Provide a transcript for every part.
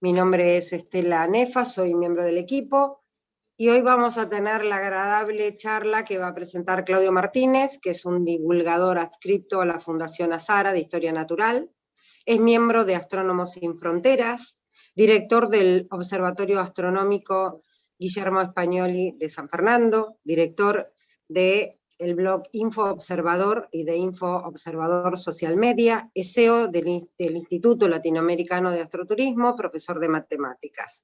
Mi nombre es Estela Nefa, soy miembro del equipo y hoy vamos a tener la agradable charla que va a presentar Claudio Martínez, que es un divulgador adscrito a la Fundación Azara de Historia Natural. Es miembro de Astrónomos Sin Fronteras, director del Observatorio Astronómico Guillermo Espagnoli de San Fernando, director del blog Info Observador y de Info Observador Social Media, es CEO del Instituto Latinoamericano de Astroturismo, profesor de matemáticas.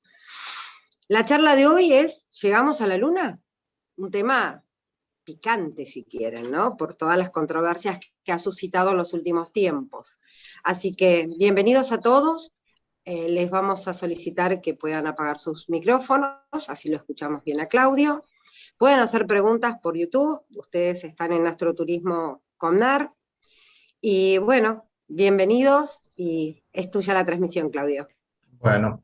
La charla de hoy es ¿llegamos a la Luna? Un tema picante, si quieren, ¿no? Por todas las controversias que ha suscitado en los últimos tiempos. Así que bienvenidos a todos. Les vamos a solicitar que puedan apagar sus micrófonos, así lo escuchamos bien a Claudio. Pueden hacer preguntas por YouTube, ustedes están en Astroturismo Comnar. Y bueno, bienvenidos y es tuya la transmisión, Claudio. Bueno,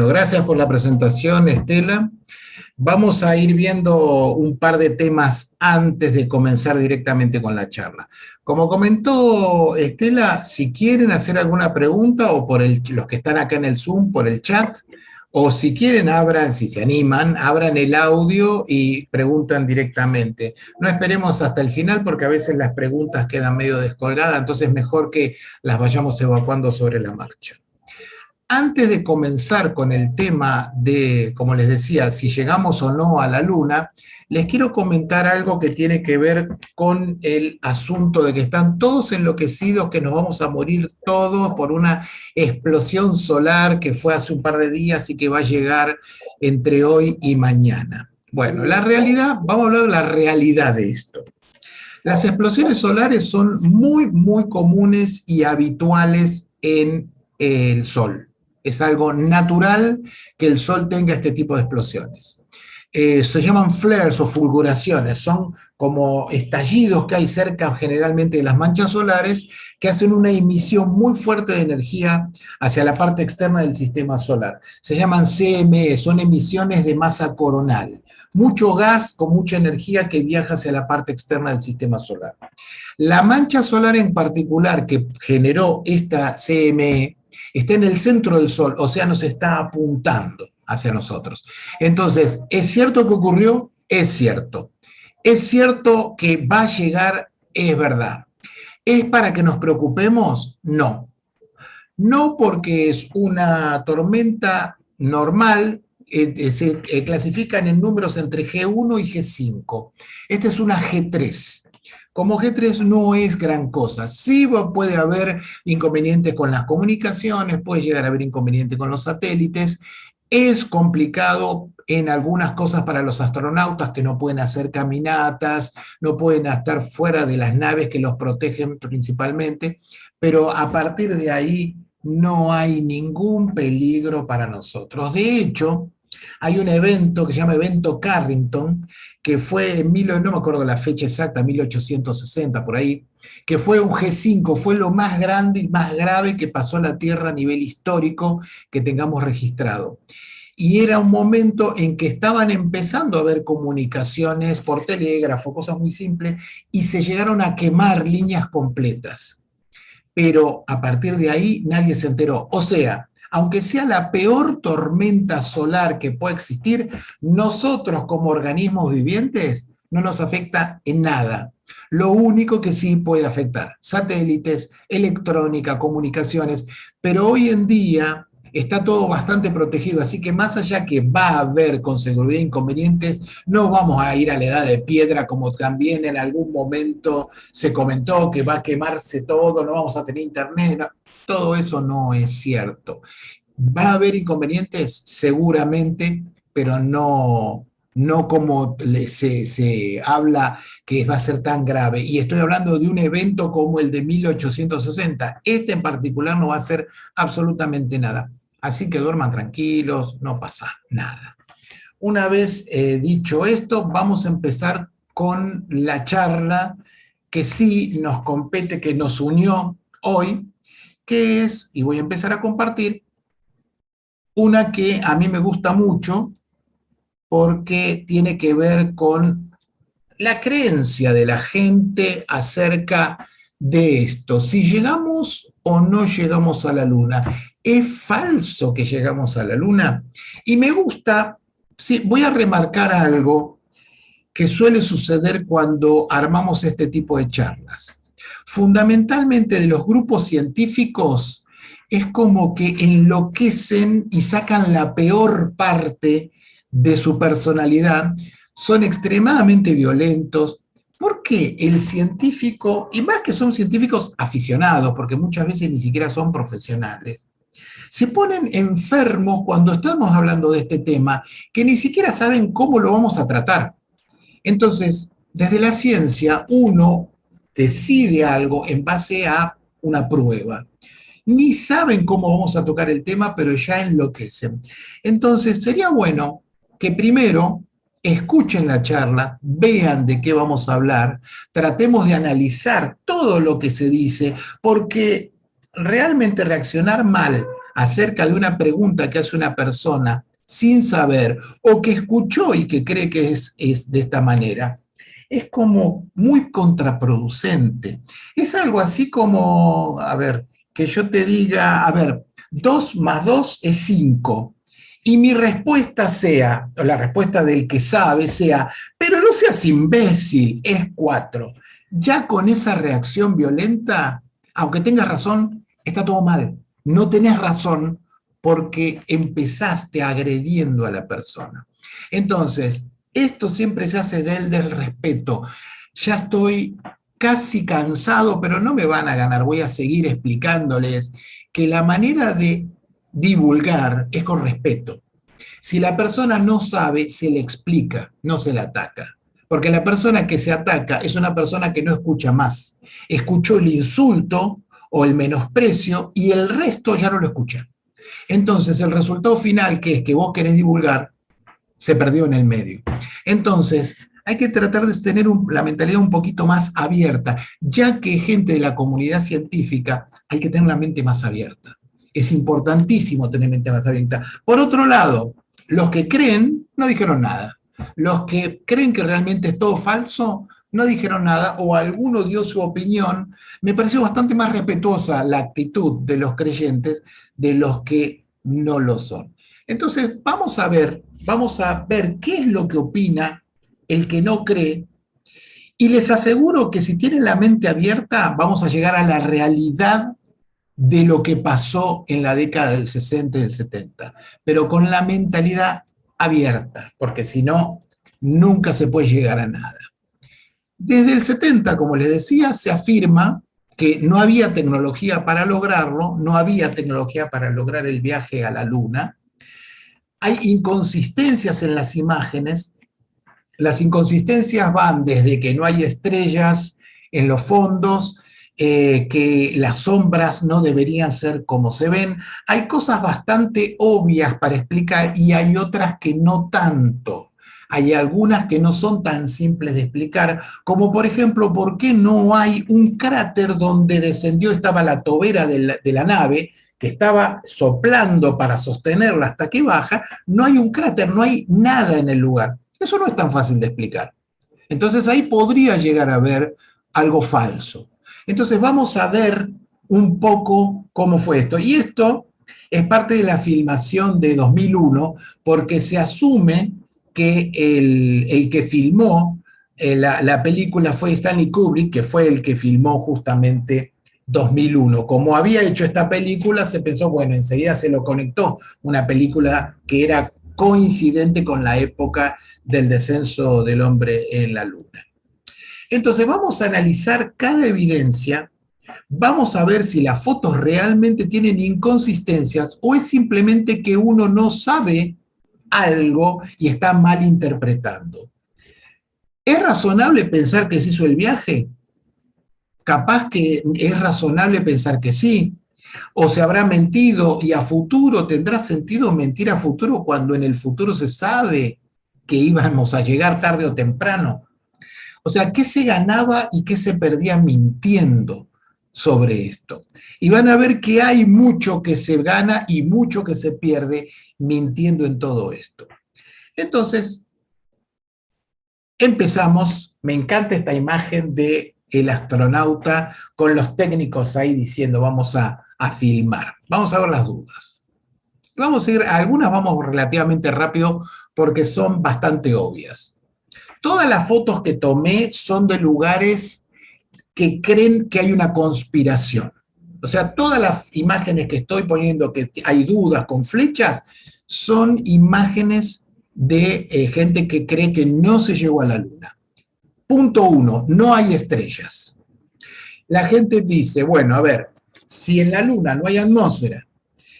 gracias por la presentación, Estela. Vamos a ir viendo un par de temas antes de comenzar directamente con la charla. Como comentó Estela, si quieren hacer alguna pregunta o por los que están acá en el Zoom, por el chat, o si quieren, si se animan, abran el audio y preguntan directamente. No esperemos hasta el final porque a veces las preguntas quedan medio descolgadas, entonces es mejor que las vayamos evacuando sobre la marcha. Antes de comenzar con el tema de, como les decía, si llegamos o no a la Luna, les quiero comentar algo que tiene que ver con el asunto de que están todos enloquecidos, que nos vamos a morir todos por una explosión solar que fue hace un par de días y que va a llegar entre hoy y mañana. Bueno, la realidad, vamos a hablar de la realidad de esto. Las explosiones solares son muy, muy comunes y habituales en el Sol. Es algo natural que el Sol tenga este tipo de explosiones. Se llaman flares o fulguraciones, son como estallidos que hay cerca generalmente de las manchas solares que hacen una emisión muy fuerte de energía hacia la parte externa del sistema solar. Se llaman CME, son emisiones de masa coronal. Mucho gas con mucha energía que viaja hacia la parte externa del sistema solar. La mancha solar en particular que generó esta CME está en el centro del Sol, o sea, nos está apuntando hacia nosotros. Entonces, ¿es cierto que ocurrió? Es cierto. ¿Es cierto que va a llegar? Es verdad. ¿Es para que nos preocupemos? No. No porque es una tormenta normal, se clasifican en números entre G1 y G5. Esta es una G3. Como G3 no es gran cosa. Sí puede haber inconvenientes con las comunicaciones, puede llegar a haber inconvenientes con los satélites. Es complicado en algunas cosas para los astronautas que no pueden hacer caminatas, no pueden estar fuera de las naves que los protegen principalmente, pero a partir de ahí no hay ningún peligro para nosotros. De hecho, hay un evento que se llama Evento Carrington, que fue en, no me acuerdo la fecha exacta, 1860, por ahí, que fue un G5, fue lo más grande y más grave que pasó a la Tierra a nivel histórico que tengamos registrado. Y era un momento en que estaban empezando a haber comunicaciones por telégrafo, cosas muy simples, y se llegaron a quemar líneas completas. Pero a partir de ahí nadie se enteró. O sea, aunque sea la peor tormenta solar que pueda existir, nosotros como organismos vivientes no nos afecta en nada. Lo único que sí puede afectar, satélites, electrónica, comunicaciones, pero hoy en día está todo bastante protegido, así que más allá que va a haber con seguridad inconvenientes, no vamos a ir a la edad de piedra como también en algún momento se comentó que va a quemarse todo, no vamos a tener internet, no, todo eso no es cierto. ¿Va a haber inconvenientes? Seguramente, pero no como se habla que va a ser tan grave. Y estoy hablando de un evento como el de 1860. Este en particular no va a ser absolutamente nada. Así que duerman tranquilos, no pasa nada. Una vez dicho esto, vamos a empezar con la charla que sí nos compete, que nos unió hoy, que es, y voy a empezar a compartir, una que a mí me gusta mucho porque tiene que ver con la creencia de la gente acerca de esto, si llegamos o no llegamos a la Luna. ¿Es falso que llegamos a la Luna? Y me gusta, sí, voy a remarcar algo que suele suceder cuando armamos este tipo de charlas. Fundamentalmente de los grupos científicos es como que enloquecen y sacan la peor parte de su personalidad, son extremadamente violentos. ¿Por qué el científico, y más que son científicos aficionados, porque muchas veces ni siquiera son profesionales, se ponen enfermos cuando estamos hablando de este tema, que ni siquiera saben cómo lo vamos a tratar? Entonces, desde la ciencia, uno decide algo en base a una prueba. Ni saben cómo vamos a tocar el tema, pero ya enloquecen. Entonces, sería bueno que primero escuchen la charla, vean de qué vamos a hablar, tratemos de analizar todo lo que se dice, porque realmente reaccionar mal acerca de una pregunta que hace una persona sin saber o que escuchó y que cree que es de esta manera, es como muy contraproducente. Es algo así como, a ver, que yo te diga, a ver, 2 más 2 es 5, y mi respuesta sea, o la respuesta del que sabe sea, pero no seas imbécil, es 4. Ya con esa reacción violenta, aunque tengas razón, está todo mal. No tenés razón porque empezaste agrediendo a la persona. Entonces, esto siempre se hace del respeto. Ya estoy casi cansado, pero no me van a ganar. Voy a seguir explicándoles que la manera de divulgar es con respeto. Si la persona no sabe, se le explica, no se le ataca. Porque la persona que se ataca es una persona que no escucha más. Escuchó el insulto o el menosprecio y el resto ya no lo escucha. Entonces, el resultado final, que es que vos querés divulgar, se perdió en el medio. Entonces, hay que tratar de tener la mentalidad un poquito más abierta, ya que gente de la comunidad científica hay que tener la mente más abierta. Es importantísimo tener mente más abierta. Por otro lado, los que creen no dijeron nada. Los que creen que realmente es todo falso no dijeron nada o alguno dio su opinión. Me pareció bastante más respetuosa la actitud de los creyentes de los que no lo son. Entonces, vamos a ver qué es lo que opina el que no cree, y les aseguro que si tienen la mente abierta, vamos a llegar a la realidad de lo que pasó en la década del 60 y del 70, pero con la mentalidad abierta, porque si no, nunca se puede llegar a nada. Desde el 70, como les decía, se afirma que no había tecnología para lograrlo, no había tecnología para lograr el viaje a la Luna. Hay inconsistencias en las imágenes. Las inconsistencias van desde que no hay estrellas en los fondos, que las sombras no deberían ser como se ven. Hay cosas bastante obvias para explicar y hay otras que no tanto. Hay algunas que no son tan simples de explicar, como por ejemplo, ¿por qué no hay un cráter donde descendió, estaba la tobera de la nave, que estaba soplando para sostenerla hasta que baja? No hay un cráter, no hay nada en el lugar. Eso no es tan fácil de explicar. Entonces ahí podría llegar a haber algo falso. Entonces vamos a ver un poco cómo fue esto. Y esto es parte de la filmación de 2001, porque se asume que el que filmó la película fue Stanley Kubrick, que fue el que filmó justamente 2001. Como había hecho esta película, se pensó, bueno, enseguida se lo conectó, una película que era coincidente con la época del descenso del hombre en la Luna. Entonces vamos a analizar cada evidencia, vamos a ver si las fotos realmente tienen inconsistencias o es simplemente que uno no sabe algo y está mal interpretando. ¿Es razonable pensar que se hizo el viaje? Capaz que es razonable pensar que sí. ¿O se habrá mentido y a futuro tendrá sentido mentir a futuro cuando en el futuro se sabe que íbamos a llegar tarde o temprano? O sea, ¿qué se ganaba y qué se perdía mintiendo sobre esto? Y van a ver que hay mucho que se gana y mucho que se pierde mintiendo en todo esto. Entonces, empezamos. Me encanta esta imagen de el astronauta con los técnicos ahí diciendo vamos a a filmar. Vamos a ver las dudas. Vamos a ir, algunas vamos relativamente rápido porque son bastante obvias. Todas las fotos que tomé son de lugares que creen que hay una conspiración. O sea, todas las imágenes que estoy poniendo, que hay dudas con flechas, son imágenes de gente que cree que no se llegó a la Luna. Punto 1, no hay estrellas. La gente dice, bueno, a ver, si en la Luna no hay atmósfera,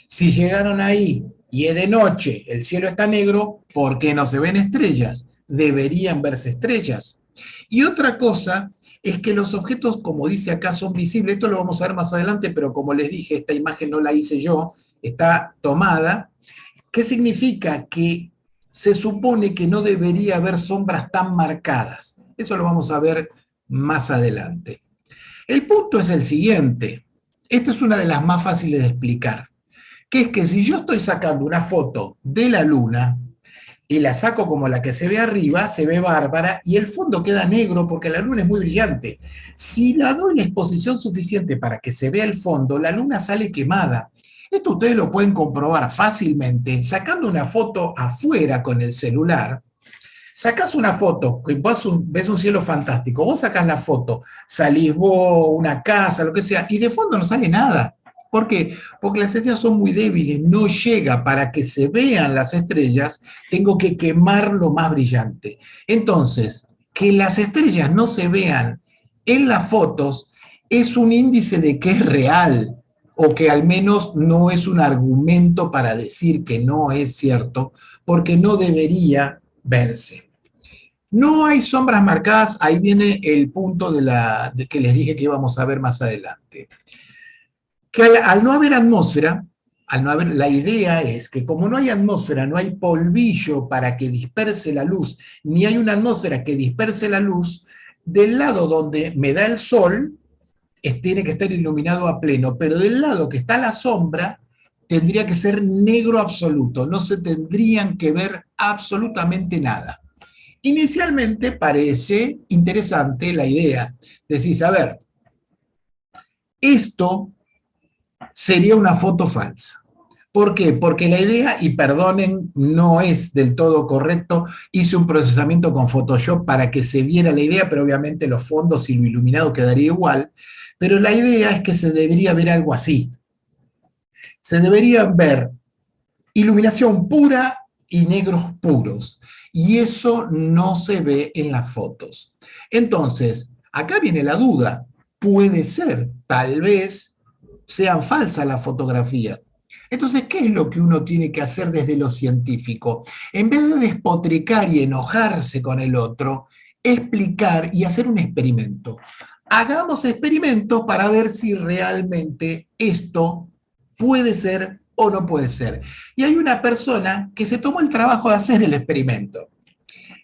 si llegaron ahí y es de noche, el cielo está negro, ¿por qué no se ven estrellas? Deberían verse estrellas. Y otra cosa es que los objetos, como dice acá, son visibles. Esto lo vamos a ver más adelante, pero como les dije, esta imagen no la hice yo, está tomada. ¿Qué significa? Que se supone que no debería haber sombras tan marcadas. Eso lo vamos a ver más adelante. El punto es el siguiente. Esta es una de las más fáciles de explicar, que es que si yo estoy sacando una foto de la Luna y la saco como la que se ve arriba, se ve bárbara, y el fondo queda negro porque la Luna es muy brillante. Si la doy la exposición suficiente para que se vea el fondo, la Luna sale quemada. Esto ustedes lo pueden comprobar fácilmente sacando una foto afuera con el celular. Sacás una foto, ves un cielo fantástico, vos sacás la foto, salís vos, una casa, lo que sea, y de fondo no sale nada. ¿Por qué? Porque las estrellas son muy débiles, no llega para que se vean las estrellas, tengo que quemar lo más brillante. Entonces, que las estrellas no se vean en las fotos es un índice de que es real, o que al menos no es un argumento para decir que no es cierto, porque no debería verse. No hay sombras marcadas, ahí viene el punto de que les dije que íbamos a ver más adelante. Que al no haber atmósfera, la idea es que como no hay atmósfera, no hay polvillo para que disperse la luz, ni hay una atmósfera que disperse la luz, del lado donde me da el sol, tiene que estar iluminado a pleno, pero del lado que está la sombra, tendría que ser negro absoluto, no se tendrían que ver absolutamente nada. Inicialmente parece interesante la idea. Decís, a ver, esto sería una foto falsa. ¿Por qué? Porque la idea, y perdonen, no es del todo correcto, hice un procesamiento con Photoshop para que se viera la idea, pero obviamente los fondos y lo iluminado quedaría igual, pero la idea es que se debería ver algo así. Se debería ver iluminación pura y negros puros. Y eso no se ve en las fotos. Entonces, acá viene la duda. Puede ser, tal vez sean falsas las fotografías. Entonces, ¿qué es lo que uno tiene que hacer desde lo científico? En vez de despotricar y enojarse con el otro, explicar y hacer un experimento. Hagamos experimentos para ver si realmente esto puede ser o no puede ser. Y hay una persona que se tomó el trabajo de hacer el experimento.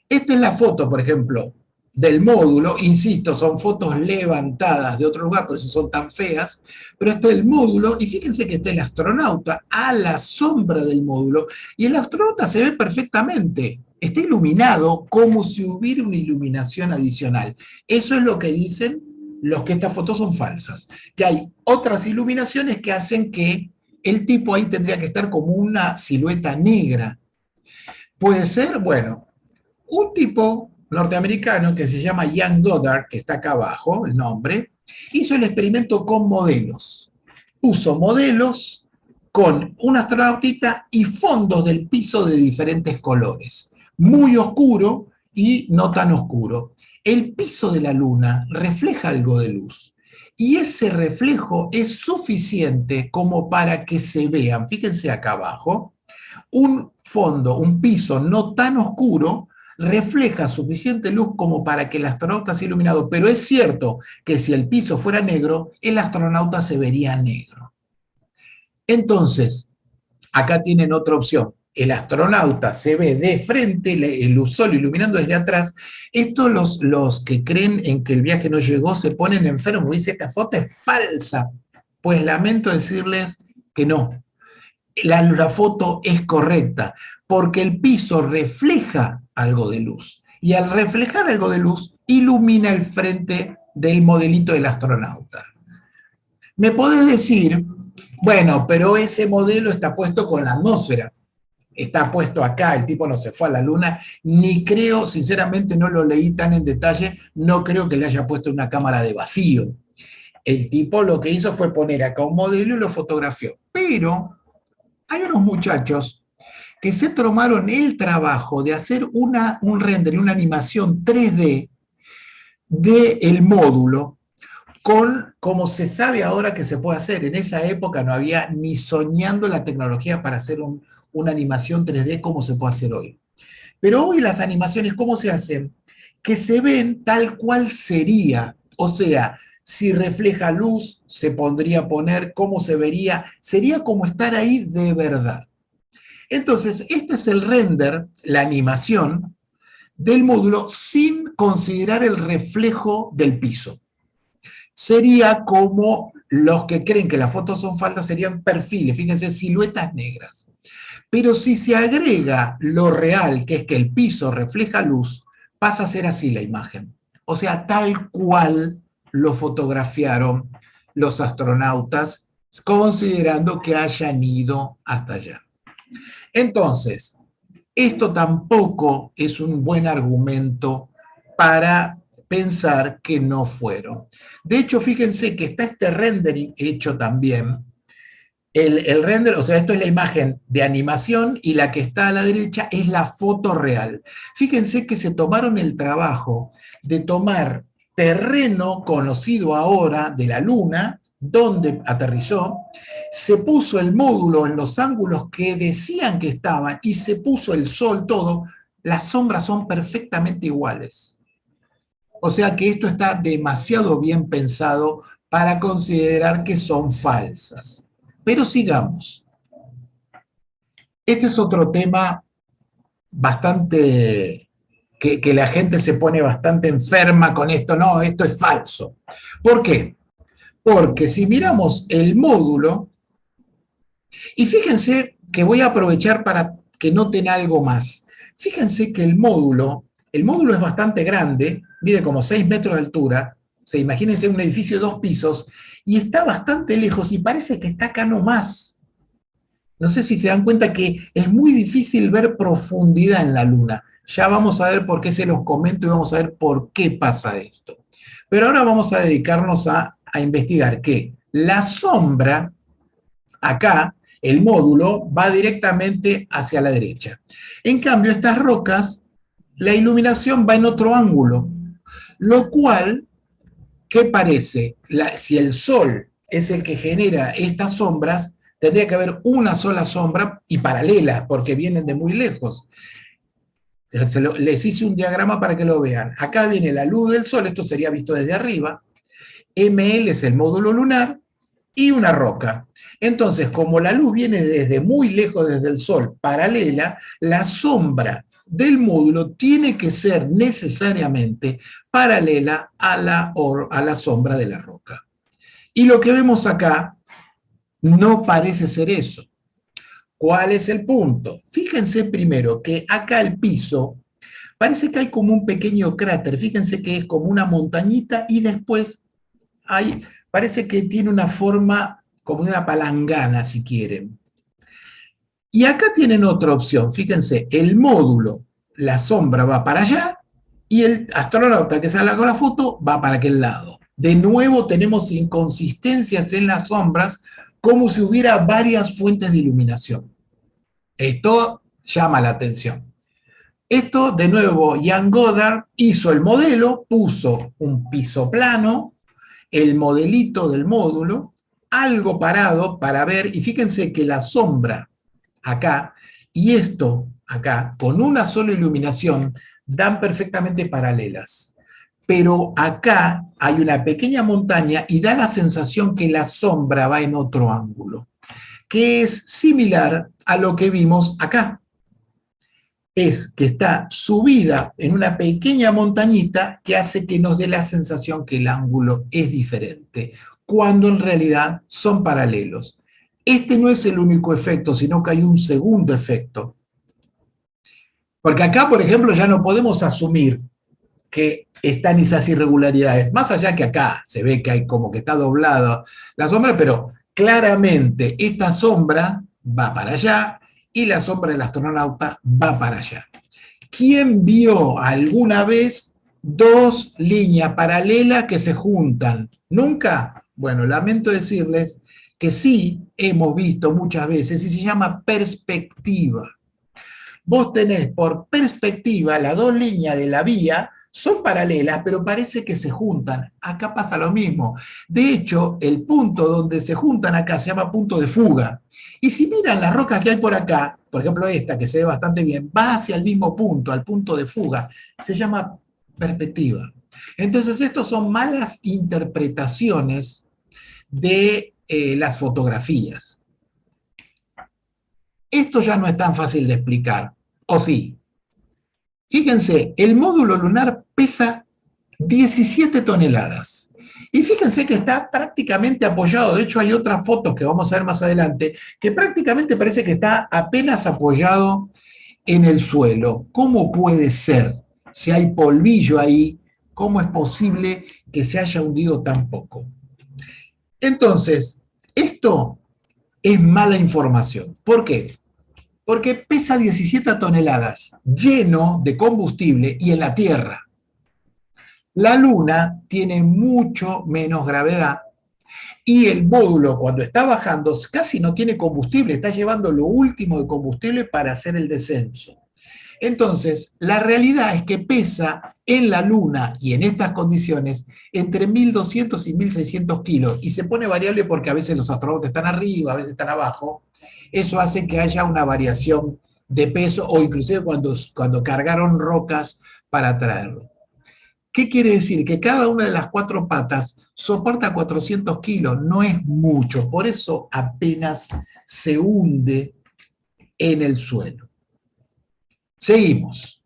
Esta es la foto, por ejemplo, del módulo. Insisto, son fotos levantadas de otro lugar, por eso son tan feas. Pero esto es el módulo, y fíjense que está el astronauta a la sombra del módulo, y el astronauta se ve perfectamente. Está iluminado como si hubiera una iluminación adicional. Eso es lo que dicen los que estas fotos son falsas. Que hay otras iluminaciones que hacen que el tipo ahí tendría que estar como una silueta negra. Puede ser, bueno, un tipo norteamericano que se llama Ian Goddard, que está acá abajo, el nombre, hizo el experimento con modelos. Puso modelos con un astronautita y fondos del piso de diferentes colores. Muy oscuro y no tan oscuro. El piso de la Luna refleja algo de luz. Y ese reflejo es suficiente como para que se vean, fíjense acá abajo, un fondo, un piso no tan oscuro, refleja suficiente luz como para que el astronauta sea iluminado. Pero es cierto que si el piso fuera negro, el astronauta se vería negro. Entonces, acá tienen otra opción. El astronauta se ve de frente, el sol iluminando desde atrás. Estos los que creen en que el viaje no llegó se ponen enfermos y dicen, esta foto es falsa. Pues lamento decirles que no. La foto es correcta, porque el piso refleja algo de luz. Y al reflejar algo de luz, ilumina el frente del modelito del astronauta. ¿Me podés decir Bueno, pero ese modelo está puesto con la atmósfera. Está puesto acá, el tipo no se fue a la luna, ni creo, sinceramente no lo leí tan en detalle, no creo que le haya puesto una cámara de vacío. El tipo lo que hizo fue poner acá un modelo y lo fotografió. Pero hay unos muchachos que se tomaron el trabajo de hacer un render, una animación 3D del módulo, con como se sabe ahora que se puede hacer. En esa época no había ni soñando la tecnología para hacer una animación 3D como se puede hacer hoy. Pero hoy las animaciones, ¿cómo se hacen? Que se ven tal cual sería. O sea, si refleja luz, se pondría a poner cómo se vería. Sería como estar ahí de verdad. Entonces, este es el render, la animación del módulo sin considerar el reflejo del piso. Sería como los que creen que las fotos son falsas, serían perfiles, fíjense, siluetas negras. Pero si se agrega lo real, que es que el piso refleja luz, pasa a ser así la imagen. O sea, tal cual lo fotografiaron los astronautas, considerando que hayan ido hasta allá. Entonces, esto tampoco es un buen argumento para pensar que no fueron. De hecho, fíjense que está este rendering hecho también. El render, o sea, esto es la imagen de animación y la que está a la derecha es la foto real. Fíjense que se tomaron el trabajo de tomar terreno conocido ahora de la Luna, donde aterrizó, se puso el módulo en los ángulos que decían que estaban y se puso el sol, todo. Las sombras son perfectamente iguales. O sea que esto está demasiado bien pensado para considerar que son falsas. Pero sigamos. Este es otro tema bastante, que la gente se pone bastante enferma con esto. No, esto es falso. ¿Por qué? Porque si miramos el módulo, y fíjense que voy a aprovechar para que noten algo más. Fíjense que el módulo es bastante grande, mide como 6 metros de altura, o sea, imagínense un edificio de 2 pisos, y está bastante lejos y parece que está acá nomás. No sé si se dan cuenta que es muy difícil ver profundidad en la Luna. Ya vamos a ver por qué se los comento y vamos a ver por qué pasa esto. Pero ahora vamos a dedicarnos a investigar que la sombra, acá, el módulo, va directamente hacia la derecha. En cambio, estas rocas, la iluminación va en otro ángulo, lo cual, ¿qué parece? Si el Sol es el que genera estas sombras, tendría que haber una sola sombra y paralela, porque vienen de muy lejos. Les hice un diagrama para que lo vean. Acá viene la luz del Sol, esto sería visto desde arriba. ML es el módulo lunar y una roca. Entonces, como la luz viene desde muy lejos, desde el Sol, paralela, la sombra del módulo tiene que ser necesariamente paralela a la sombra de la roca. Y lo que vemos acá no parece ser eso. ¿Cuál es el punto? Fíjense primero que acá el piso parece que hay como un pequeño cráter. Fíjense que es como una montañita y después parece que tiene una forma como de una palangana, si quieren. Y acá tienen otra opción. Fíjense, el módulo, la sombra va para allá y el astronauta que sale con la foto va para aquel lado. De nuevo tenemos inconsistencias en las sombras, como si hubiera varias fuentes de iluminación. Esto llama la atención. Esto, de nuevo, Ian Goddard hizo el modelo, puso un piso plano, el modelito del módulo, algo parado para ver, y fíjense que la sombra acá y esto acá, con una sola iluminación, dan perfectamente paralelas. Pero acá hay una pequeña montaña y da la sensación que la sombra va en otro ángulo, que es similar a lo que vimos acá. Es que está subida en una pequeña montañita que hace que nos dé la sensación que el ángulo es diferente, cuando en realidad son paralelos. Este no es el único efecto, sino que hay un segundo efecto. Porque acá, por ejemplo, ya no podemos asumir que están esas irregularidades. Más allá que acá se ve que hay como que está doblada la sombra, pero claramente esta sombra va para allá y la sombra del astronauta va para allá. ¿Quién vio alguna vez dos líneas paralelas que se juntan? ¿Nunca? Bueno, lamento decirles que sí hemos visto muchas veces y se llama perspectiva. Vos tenés por perspectiva las dos líneas de la vía, son paralelas, pero parece que se juntan. Acá pasa lo mismo. De hecho, el punto donde se juntan acá se llama punto de fuga. Y si miran las rocas que hay por acá, por ejemplo esta que se ve bastante bien, va hacia el mismo punto, al punto de fuga. Se llama perspectiva. Entonces, estos son malas interpretaciones de las fotografías. Esto ya no es tan fácil de explicar, ¿o sí? Fíjense, el módulo lunar pesa 17 toneladas. Y fíjense que está prácticamente apoyado. De hecho, hay otras fotos que vamos a ver más adelante, que prácticamente parece que está apenas apoyado en el suelo. ¿Cómo puede ser? Si hay polvillo ahí, ¿cómo es posible que se haya hundido tan poco? Entonces, esto es mala información. ¿Por qué? Porque pesa 17 toneladas, lleno de combustible y en la Tierra. La Luna tiene mucho menos gravedad y el módulo cuando está bajando casi no tiene combustible, está llevando lo último de combustible para hacer el descenso. Entonces, la realidad es que pesa en la Luna y en estas condiciones entre 1.200 y 1.600 kilos y se pone variable porque a veces los astronautas están arriba, a veces están abajo. Eso hace que haya una variación de peso o inclusive cuando cargaron rocas para traerlo. ¿Qué quiere decir? Que cada una de las cuatro patas soporta 400 kilos, no es mucho, por eso apenas se hunde en el suelo. Seguimos.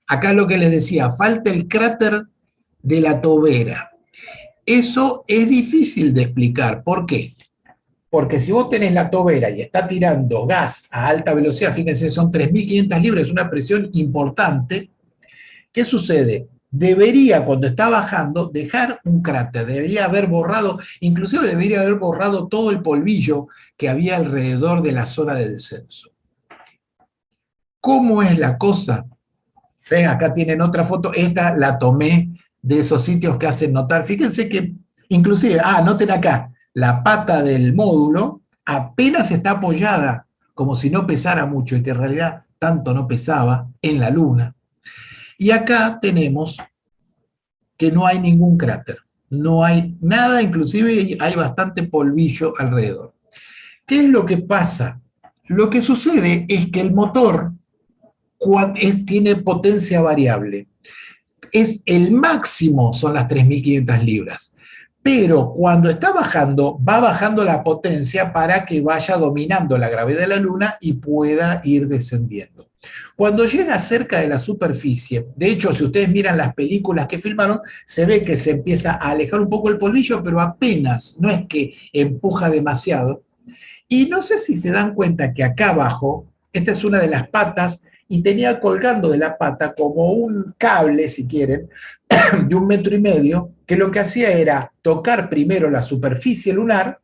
Acá lo que les decía, falta el cráter de la Tobera. Eso es difícil de explicar. ¿Por qué? Porque si vos tenés la Tobera y está tirando gas a alta velocidad, fíjense, son 3.500 libras, es una presión importante. ¿Qué sucede? Debería, cuando está bajando, dejar un cráter, debería haber borrado, inclusive debería haber borrado todo el polvillo que había alrededor de la zona de descenso. ¿Cómo es la cosa? Ven, acá tienen otra foto, esta la tomé de esos sitios que hacen notar. Fíjense que, inclusive, noten acá, la pata del módulo apenas está apoyada, como si no pesara mucho, y que en realidad tanto no pesaba en la Luna. Y acá tenemos que no hay ningún cráter, no hay nada, inclusive hay bastante polvillo alrededor. ¿Qué es lo que pasa? Lo que sucede es que el motor tiene potencia variable. Es el máximo, son las 3.500 libras. Pero cuando está bajando, va bajando la potencia para que vaya dominando la gravedad de la Luna y pueda ir descendiendo. Cuando llega cerca de la superficie, de hecho, si ustedes miran las películas que filmaron, se ve que se empieza a alejar un poco el polvillo, pero apenas, no es que empuja demasiado. Y no sé si se dan cuenta que acá abajo, esta es una de las patas, y tenía colgando de la pata como un cable, si quieren, de 1,5 metros, que lo que hacía era tocar primero la superficie lunar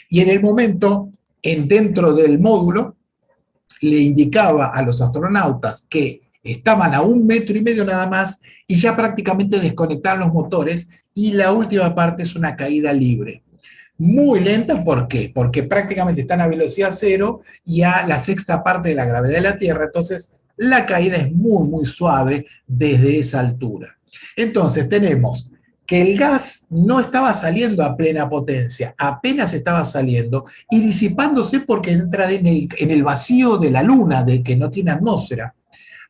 y en el momento, dentro del módulo, le indicaba a los astronautas que estaban a 1,5 metros nada más y ya prácticamente desconectaron los motores y la última parte es una caída libre. Muy lenta, ¿por qué? Porque prácticamente están a velocidad cero y a la sexta parte de la gravedad de la Tierra, entonces la caída es muy, muy suave desde esa altura. Entonces tenemos que el gas no estaba saliendo a plena potencia, apenas estaba saliendo y disipándose porque entra en el vacío de la Luna, de que no tiene atmósfera.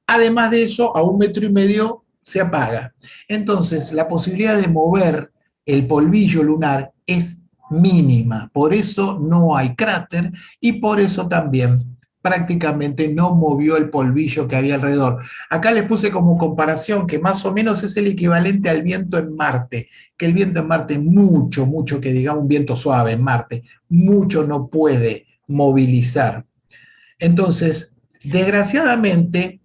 Además de eso, a 1,5 metros se apaga. Entonces, la posibilidad de mover el polvillo lunar es mínima, por eso no hay cráter y por eso también prácticamente no movió el polvillo que había alrededor. Acá les puse como comparación que más o menos es el equivalente al viento en Marte, que el viento en Marte mucho, mucho, que digamos un viento suave en Marte, mucho no puede movilizar. Entonces, desgraciadamente,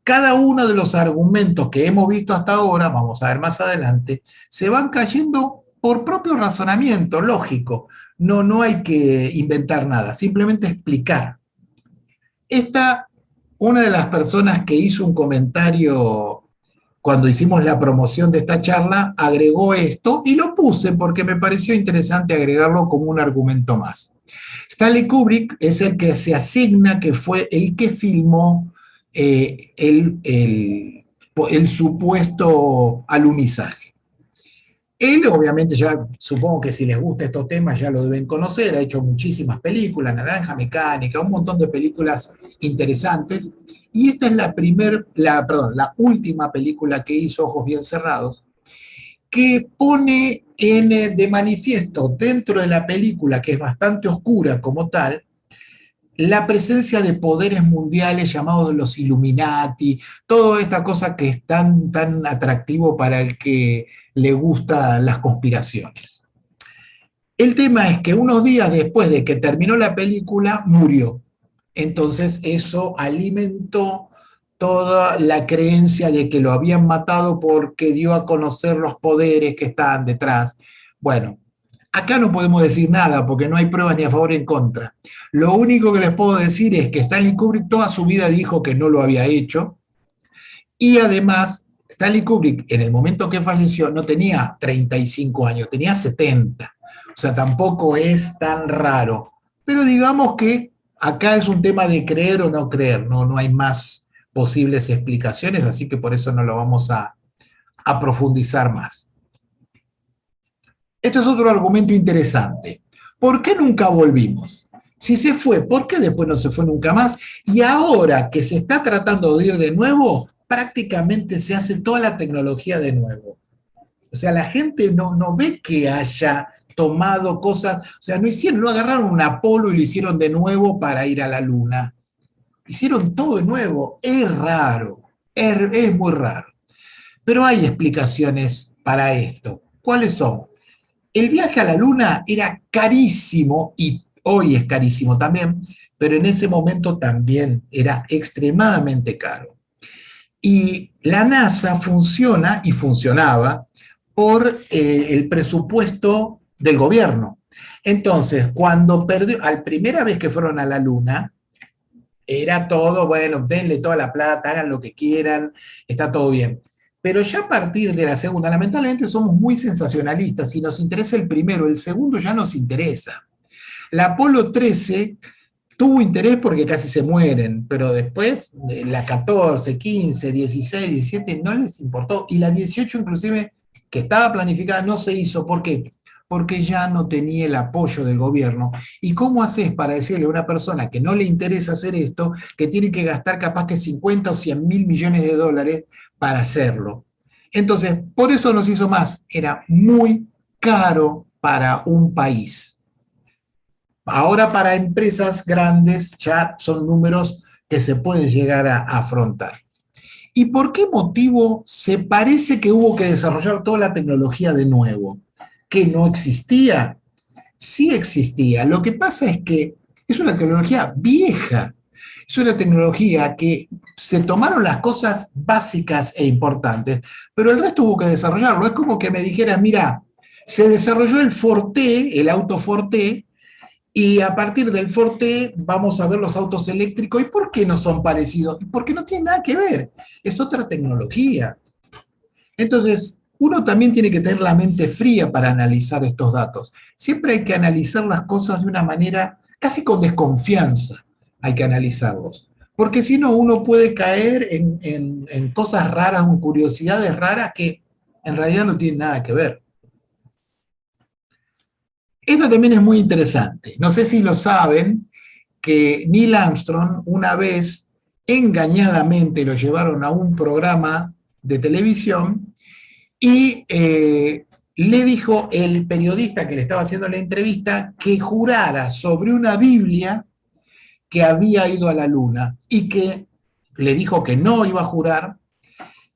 cada uno de los argumentos que hemos visto hasta ahora, vamos a ver más adelante, se van cayendo por propio razonamiento lógico. No hay que inventar nada, simplemente explicar. Una de las personas que hizo un comentario cuando hicimos la promoción de esta charla, agregó esto y lo puse porque me pareció interesante agregarlo como un argumento más. Stanley Kubrick es el que se asigna que fue el que filmó el supuesto alunizaje. Él, obviamente, ya supongo que si les gusta estos temas ya lo deben conocer, ha hecho muchísimas películas, Naranja Mecánica, un montón de películas interesantes, y esta es la última película que hizo, Ojos Bien Cerrados, que pone de manifiesto dentro de la película, que es bastante oscura como tal, la presencia de poderes mundiales llamados los Illuminati, toda esta cosa que es tan atractivo para el que le gustan las conspiraciones. El tema es que unos días después de que terminó la película, murió. Entonces eso alimentó toda la creencia de que lo habían matado porque dio a conocer los poderes que estaban detrás. Bueno, acá no podemos decir nada porque no hay pruebas ni a favor ni en contra. Lo único que les puedo decir es que Stanley Kubrick toda su vida dijo que no lo había hecho, y además Stanley Kubrick en el momento que falleció no tenía 35 años, tenía 70. O sea, tampoco es tan raro. Pero digamos que acá es un tema de creer o no creer, no hay más posibles explicaciones, así que por eso no lo vamos a profundizar más. Esto es otro argumento interesante. ¿Por qué nunca volvimos? Si se fue, ¿por qué después no se fue nunca más? Y ahora que se está tratando de ir de nuevo, prácticamente se hace toda la tecnología de nuevo. O sea, la gente no ve que haya tomado cosas, o sea, no agarraron un Apolo y lo hicieron de nuevo para ir a la Luna. Hicieron todo de nuevo. Es raro, es muy raro. Pero hay explicaciones para esto. ¿Cuáles son? El viaje a la Luna era carísimo, y hoy es carísimo también, pero en ese momento también era extremadamente caro. Y la NASA funciona y funcionaba por el presupuesto del gobierno. Entonces, cuando la primera vez que fueron a la Luna, era todo, bueno, denle toda la plata, hagan lo que quieran, está todo bien. Pero ya a partir de la segunda, lamentablemente somos muy sensacionalistas y nos interesa el primero, el segundo ya nos interesa. La Apolo 13 tuvo interés porque casi se mueren, pero después la 14, 15, 16, 17 no les importó, y la 18 inclusive, que estaba planificada, no se hizo. ¿Por qué? Porque ya no tenía el apoyo del gobierno. ¿Y cómo haces para decirle a una persona que no le interesa hacer esto, que tiene que gastar capaz que 50 o 100 mil millones de dólares para hacerlo? Entonces, por eso no se hizo más. Era muy caro para un país. Ahora para empresas grandes ya son números que se pueden llegar a afrontar. ¿Y por qué motivo se parece que hubo que desarrollar toda la tecnología de nuevo? ¿Que no existía? Sí existía. Lo que pasa es que es una tecnología vieja. Es una tecnología que se tomaron las cosas básicas e importantes, pero el resto hubo que desarrollarlo. Es como que me dijeras, mira, se desarrolló el Forte, el auto Forte, y a partir del Forte vamos a ver los autos eléctricos. ¿Y por qué no son parecidos? Porque no tienen nada que ver. Es otra tecnología. Entonces, uno también tiene que tener la mente fría para analizar estos datos. Siempre hay que analizar las cosas de una manera casi con desconfianza. Hay que analizarlos. Porque si no, uno puede caer en cosas raras, en curiosidades raras que en realidad no tienen nada que ver. Esto también es muy interesante. No sé si lo saben, que Neil Armstrong una vez engañadamente lo llevaron a un programa de televisión y le dijo el periodista que le estaba haciendo la entrevista que jurara sobre una Biblia que había ido a la Luna, y que le dijo que no iba a jurar,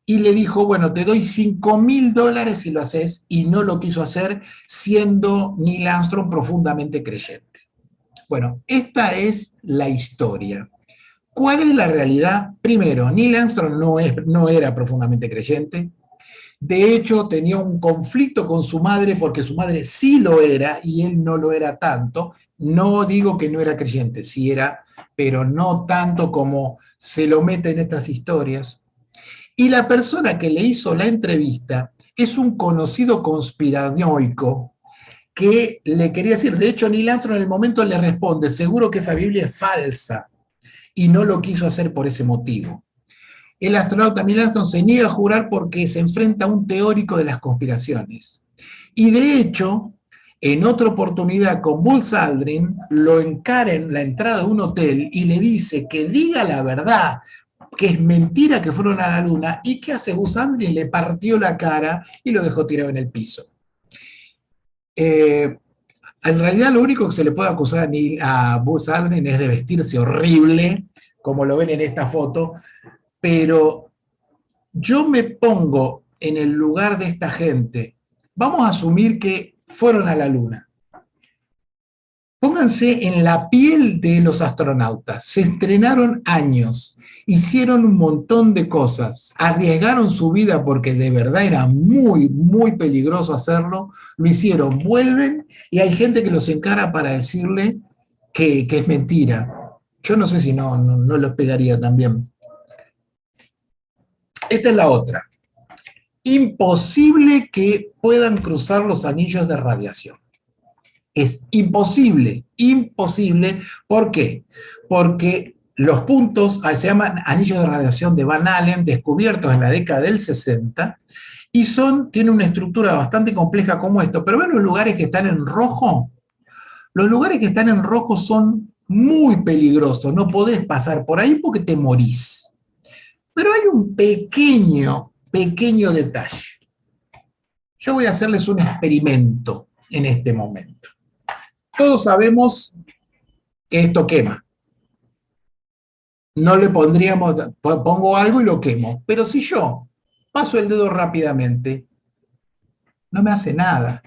y le dijo, bueno, te doy $5.000 si lo haces, y no lo quiso hacer, siendo Neil Armstrong profundamente creyente. Bueno, esta es la historia. ¿Cuál es la realidad? Primero, Neil Armstrong no era profundamente creyente. De hecho, tenía un conflicto con su madre porque su madre sí lo era y él no lo era tanto. No digo que no era creyente, sí era, pero no tanto como se lo mete en estas historias. Y la persona que le hizo la entrevista es un conocido conspiranoico que le quería decir, de hecho Neil Armstrong en el momento le responde, seguro que esa Biblia es falsa, y no lo quiso hacer por ese motivo. El astronauta Neil Armstrong se niega a jurar porque se enfrenta a un teórico de las conspiraciones. Y de hecho, en otra oportunidad con Buzz Aldrin, lo encara en la entrada de un hotel y le dice que diga la verdad, que es mentira que fueron a la luna, y que hace Buzz Aldrin, le partió la cara y lo dejó tirado en el piso. En realidad lo único que se le puede acusar a Buzz Aldrin es de vestirse horrible, como lo ven en esta foto, pero yo me pongo en el lugar de esta gente. Vamos a asumir que fueron a la luna. Pónganse en la piel de los astronautas. Se estrenaron años, hicieron un montón de cosas, arriesgaron su vida porque de verdad era muy, muy peligroso hacerlo, lo hicieron, vuelven y hay gente que los encara para decirle que es mentira. Yo no sé si no los pegaría también. Esta es la otra. Imposible que puedan cruzar los anillos de radiación. Es imposible, imposible. ¿Por qué? Porque los puntos se llaman anillos de radiación de Van Allen, descubiertos en la década del 60, y tienen una estructura bastante compleja como esto. Pero ven los lugares que están en rojo. Los lugares que están en rojo son muy peligrosos, no podés pasar por ahí porque te morís. Pero hay un pequeño detalle. Yo voy a hacerles un experimento en este momento. Todos sabemos que esto quema. No le pongo algo y lo quemo. Pero si yo paso el dedo rápidamente, no me hace nada.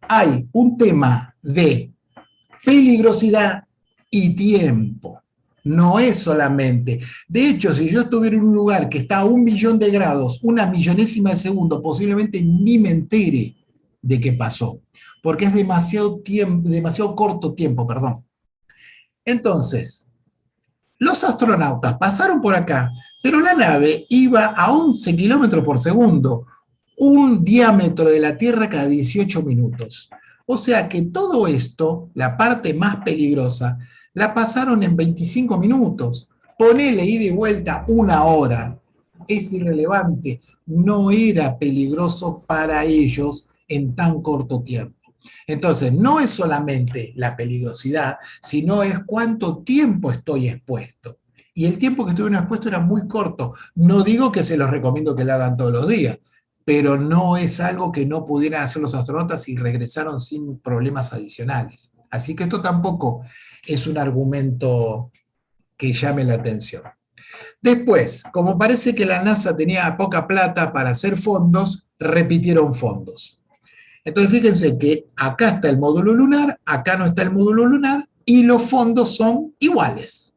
Hay un tema de peligrosidad y tiempo. No es solamente. De hecho, si yo estuviera en un lugar que está a 1.000.000 de grados, una millonésima de segundo, posiblemente ni me entere de qué pasó, porque es demasiado corto tiempo, perdón. Entonces, los astronautas pasaron por acá, pero la nave iba a 11 kilómetros por segundo, un diámetro de la Tierra cada 18 minutos. O sea que todo esto, la parte más peligrosa, la pasaron en 25 minutos. Ponele ida y vuelta 1 hora. Es irrelevante. No era peligroso para ellos en tan corto tiempo. Entonces, no es solamente la peligrosidad, sino es cuánto tiempo estoy expuesto. Y el tiempo que estuve expuesto era muy corto. No digo que se los recomiendo que lo hagan todos los días, pero no es algo que no pudieran hacer los astronautas y regresaron sin problemas adicionales. Así que esto tampoco es un argumento que llame la atención. Después, como parece que la NASA tenía poca plata para hacer fondos, repitieron fondos. Entonces fíjense que acá está el módulo lunar, acá no está el módulo lunar, y los fondos son iguales.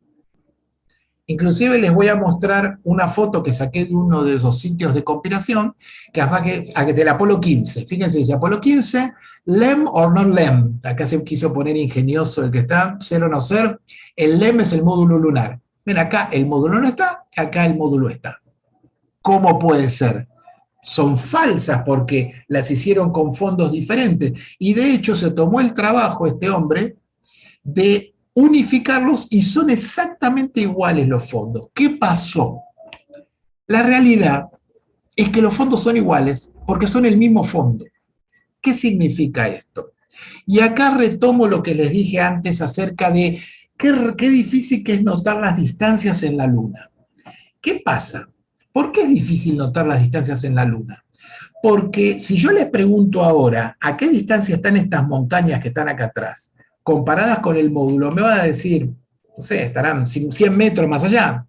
Inclusive les voy a mostrar una foto que saqué de uno de esos sitios de conspiración, que es del Apolo 15. Fíjense, dice Apolo 15, LEM or not LEM. Acá se quiso poner ingenioso el que está, ser o no ser. El LEM es el módulo lunar. Ven, acá el módulo no está, acá el módulo está. ¿Cómo puede ser? Son falsas porque las hicieron con fondos diferentes. Y de hecho se tomó el trabajo este hombre de unificarlos y son exactamente iguales los fondos. ¿Qué pasó? La realidad es que los fondos son iguales porque son el mismo fondo. ¿Qué significa esto? Y acá retomo lo que les dije antes acerca de qué difícil que es notar las distancias en la Luna. ¿Qué pasa? ¿Por qué es difícil notar las distancias en la Luna? Porque si yo les pregunto ahora a qué distancia están estas montañas que están acá atrás, comparadas con el módulo, me van a decir, no sé, estarán 100 metros más allá,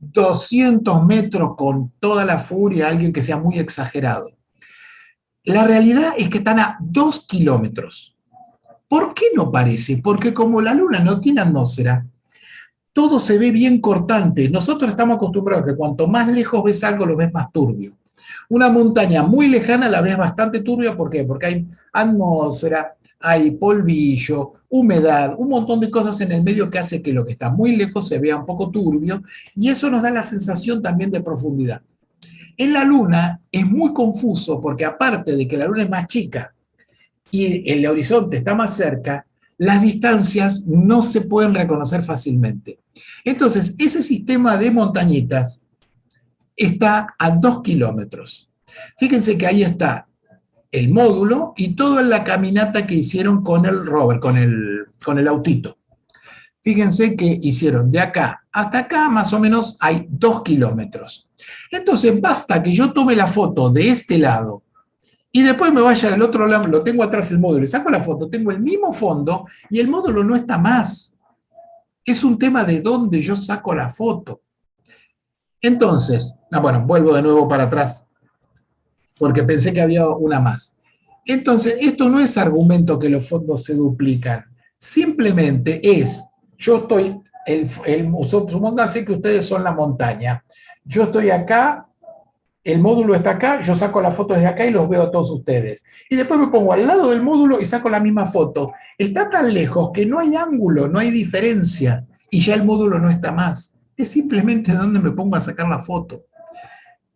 200 metros con toda la furia, alguien que sea muy exagerado. La realidad es que están a 2 kilómetros. ¿Por qué no parece? Porque como la Luna no tiene atmósfera, todo se ve bien cortante. Nosotros estamos acostumbrados a que cuanto más lejos ves algo, lo ves más turbio. Una montaña muy lejana la ves bastante turbia, ¿por qué? Porque hay atmósfera, hay polvillo, humedad, un montón de cosas en el medio que hace que lo que está muy lejos se vea un poco turbio, y eso nos da la sensación también de profundidad. En la Luna es muy confuso porque aparte de que la Luna es más chica y el horizonte está más cerca, las distancias no se pueden reconocer fácilmente. Entonces, ese sistema de montañitas está a 2 kilómetros. Fíjense que ahí está el módulo y toda la caminata que hicieron con el rover, con el autito. Fíjense que hicieron de acá hasta acá más o menos hay 2 kilómetros. Entonces basta que yo tome la foto de este lado y después me vaya del otro lado, lo tengo atrás el módulo y saco la foto, tengo el mismo fondo y el módulo no está más. Es un tema de dónde yo saco la foto. Entonces, bueno, vuelvo de nuevo para atrás porque pensé que había una más. Entonces, esto no es argumento que los fondos se duplican, simplemente es, yo estoy, supónganse que ustedes son la montaña, yo estoy acá, el módulo está acá, yo saco la foto desde acá y los veo a todos ustedes. Y después me pongo al lado del módulo y saco la misma foto. Está tan lejos que no hay ángulo, no hay diferencia, y ya el módulo no está más. Es simplemente donde me pongo a sacar la foto.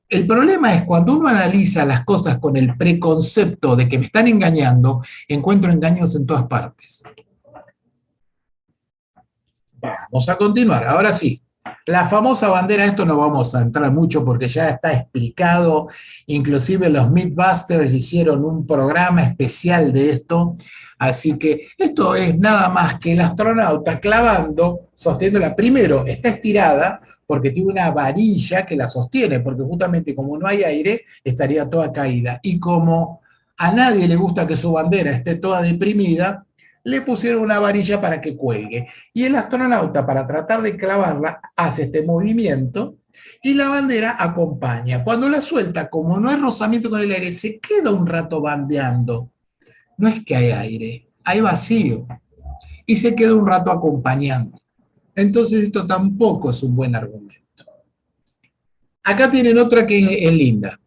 El problema es cuando uno analiza las cosas con el preconcepto de que me están engañando, encuentro engaños en todas partes. Vamos a continuar, ahora sí. La famosa bandera, esto no vamos a entrar mucho porque ya está explicado, inclusive los Mythbusters hicieron un programa especial de esto, así que esto es nada más que el astronauta clavando, sosteniéndola. Primero, está estirada, porque tiene una varilla que la sostiene, porque justamente como no hay aire, estaría toda caída. Y como a nadie le gusta que su bandera esté toda deprimida, le pusieron una varilla para que cuelgue. Y el astronauta, para tratar de clavarla, hace este movimiento y la bandera acompaña. Cuando la suelta, como no hay rozamiento con el aire, se queda un rato bandeando. No es que hay aire, hay vacío. Y se queda un rato acompañando. Entonces esto tampoco es un buen argumento. Acá tienen otra que es linda.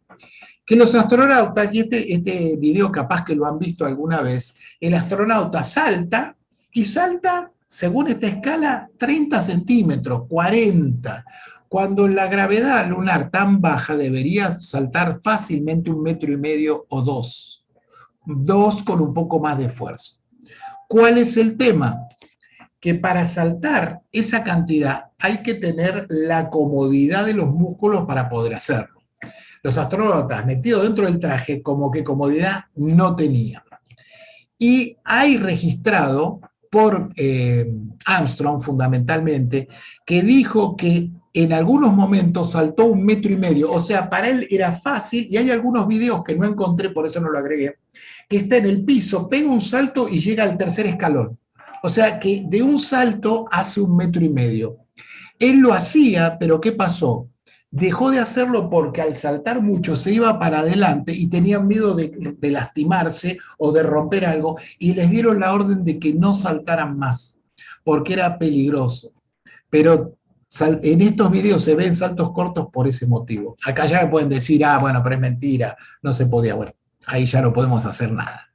Que los astronautas, y este video capaz que lo han visto alguna vez, el astronauta salta y salta, según esta escala, 30 centímetros, 40, cuando la gravedad lunar tan baja debería saltar fácilmente 1,5 metros o 2. 2 con un poco más de esfuerzo. ¿Cuál es el tema? Que para saltar esa cantidad hay que tener la comodidad de los músculos para poder hacerlo. Los astronautas metidos dentro del traje como que comodidad no tenían. Y hay registrado por Armstrong fundamentalmente, que dijo que en algunos momentos saltó 1,5 metros, o sea, para él era fácil, y hay algunos videos que no encontré, por eso no lo agregué, que está en el piso, pega un salto y llega al tercer escalón. O sea que de un salto hace 1,5 metros. Él lo hacía, pero ¿qué pasó? Dejó de hacerlo porque al saltar mucho se iba para adelante y tenían miedo de lastimarse o de romper algo y les dieron la orden de que no saltaran más, porque era peligroso. Pero en estos videos se ven saltos cortos por ese motivo. Acá ya me pueden decir, bueno, pero es mentira, no se podía. Bueno, ahí ya no podemos hacer nada.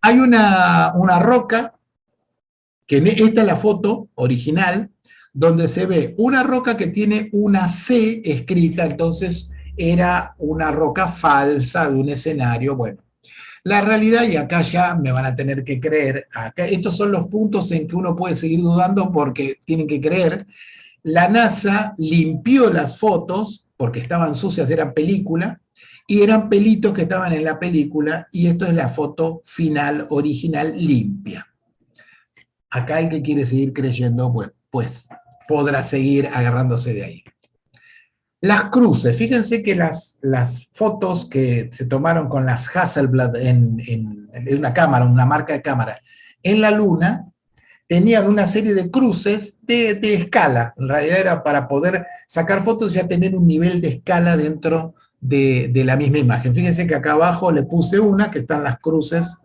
Hay una roca, que esta es la foto original, donde se ve una roca que tiene una C escrita, entonces era una roca falsa de un escenario. Bueno, la realidad, y acá ya me van a tener que creer, acá, estos son los puntos en que uno puede seguir dudando porque tienen que creer, la NASA limpió las fotos porque estaban sucias, eran película, y eran pelitos que estaban en la película, y esto es la foto final, original, limpia. Acá el que quiere seguir creyendo, pues podrá seguir agarrándose de ahí. Las cruces, fíjense que las fotos que se tomaron con las Hasselblad en una cámara, una marca de cámara, en la Luna, tenían una serie de cruces de escala. En realidad era para poder sacar fotos ya tener un nivel de escala dentro de la misma imagen. Fíjense que acá abajo le puse una, que están las cruces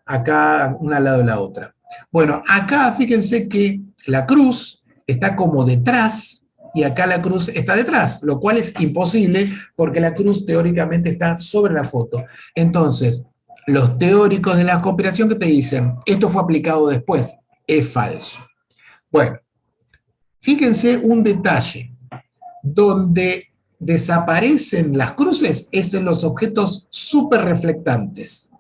acá una al lado de la otra. Bueno, acá fíjense que la cruz está como detrás y acá la cruz está detrás, lo cual es imposible porque la cruz teóricamente está sobre la foto. Entonces, los teóricos de la conspiración que te dicen, esto fue aplicado después, es falso. Bueno, fíjense un detalle, donde desaparecen las cruces es en los objetos súper reflectantes.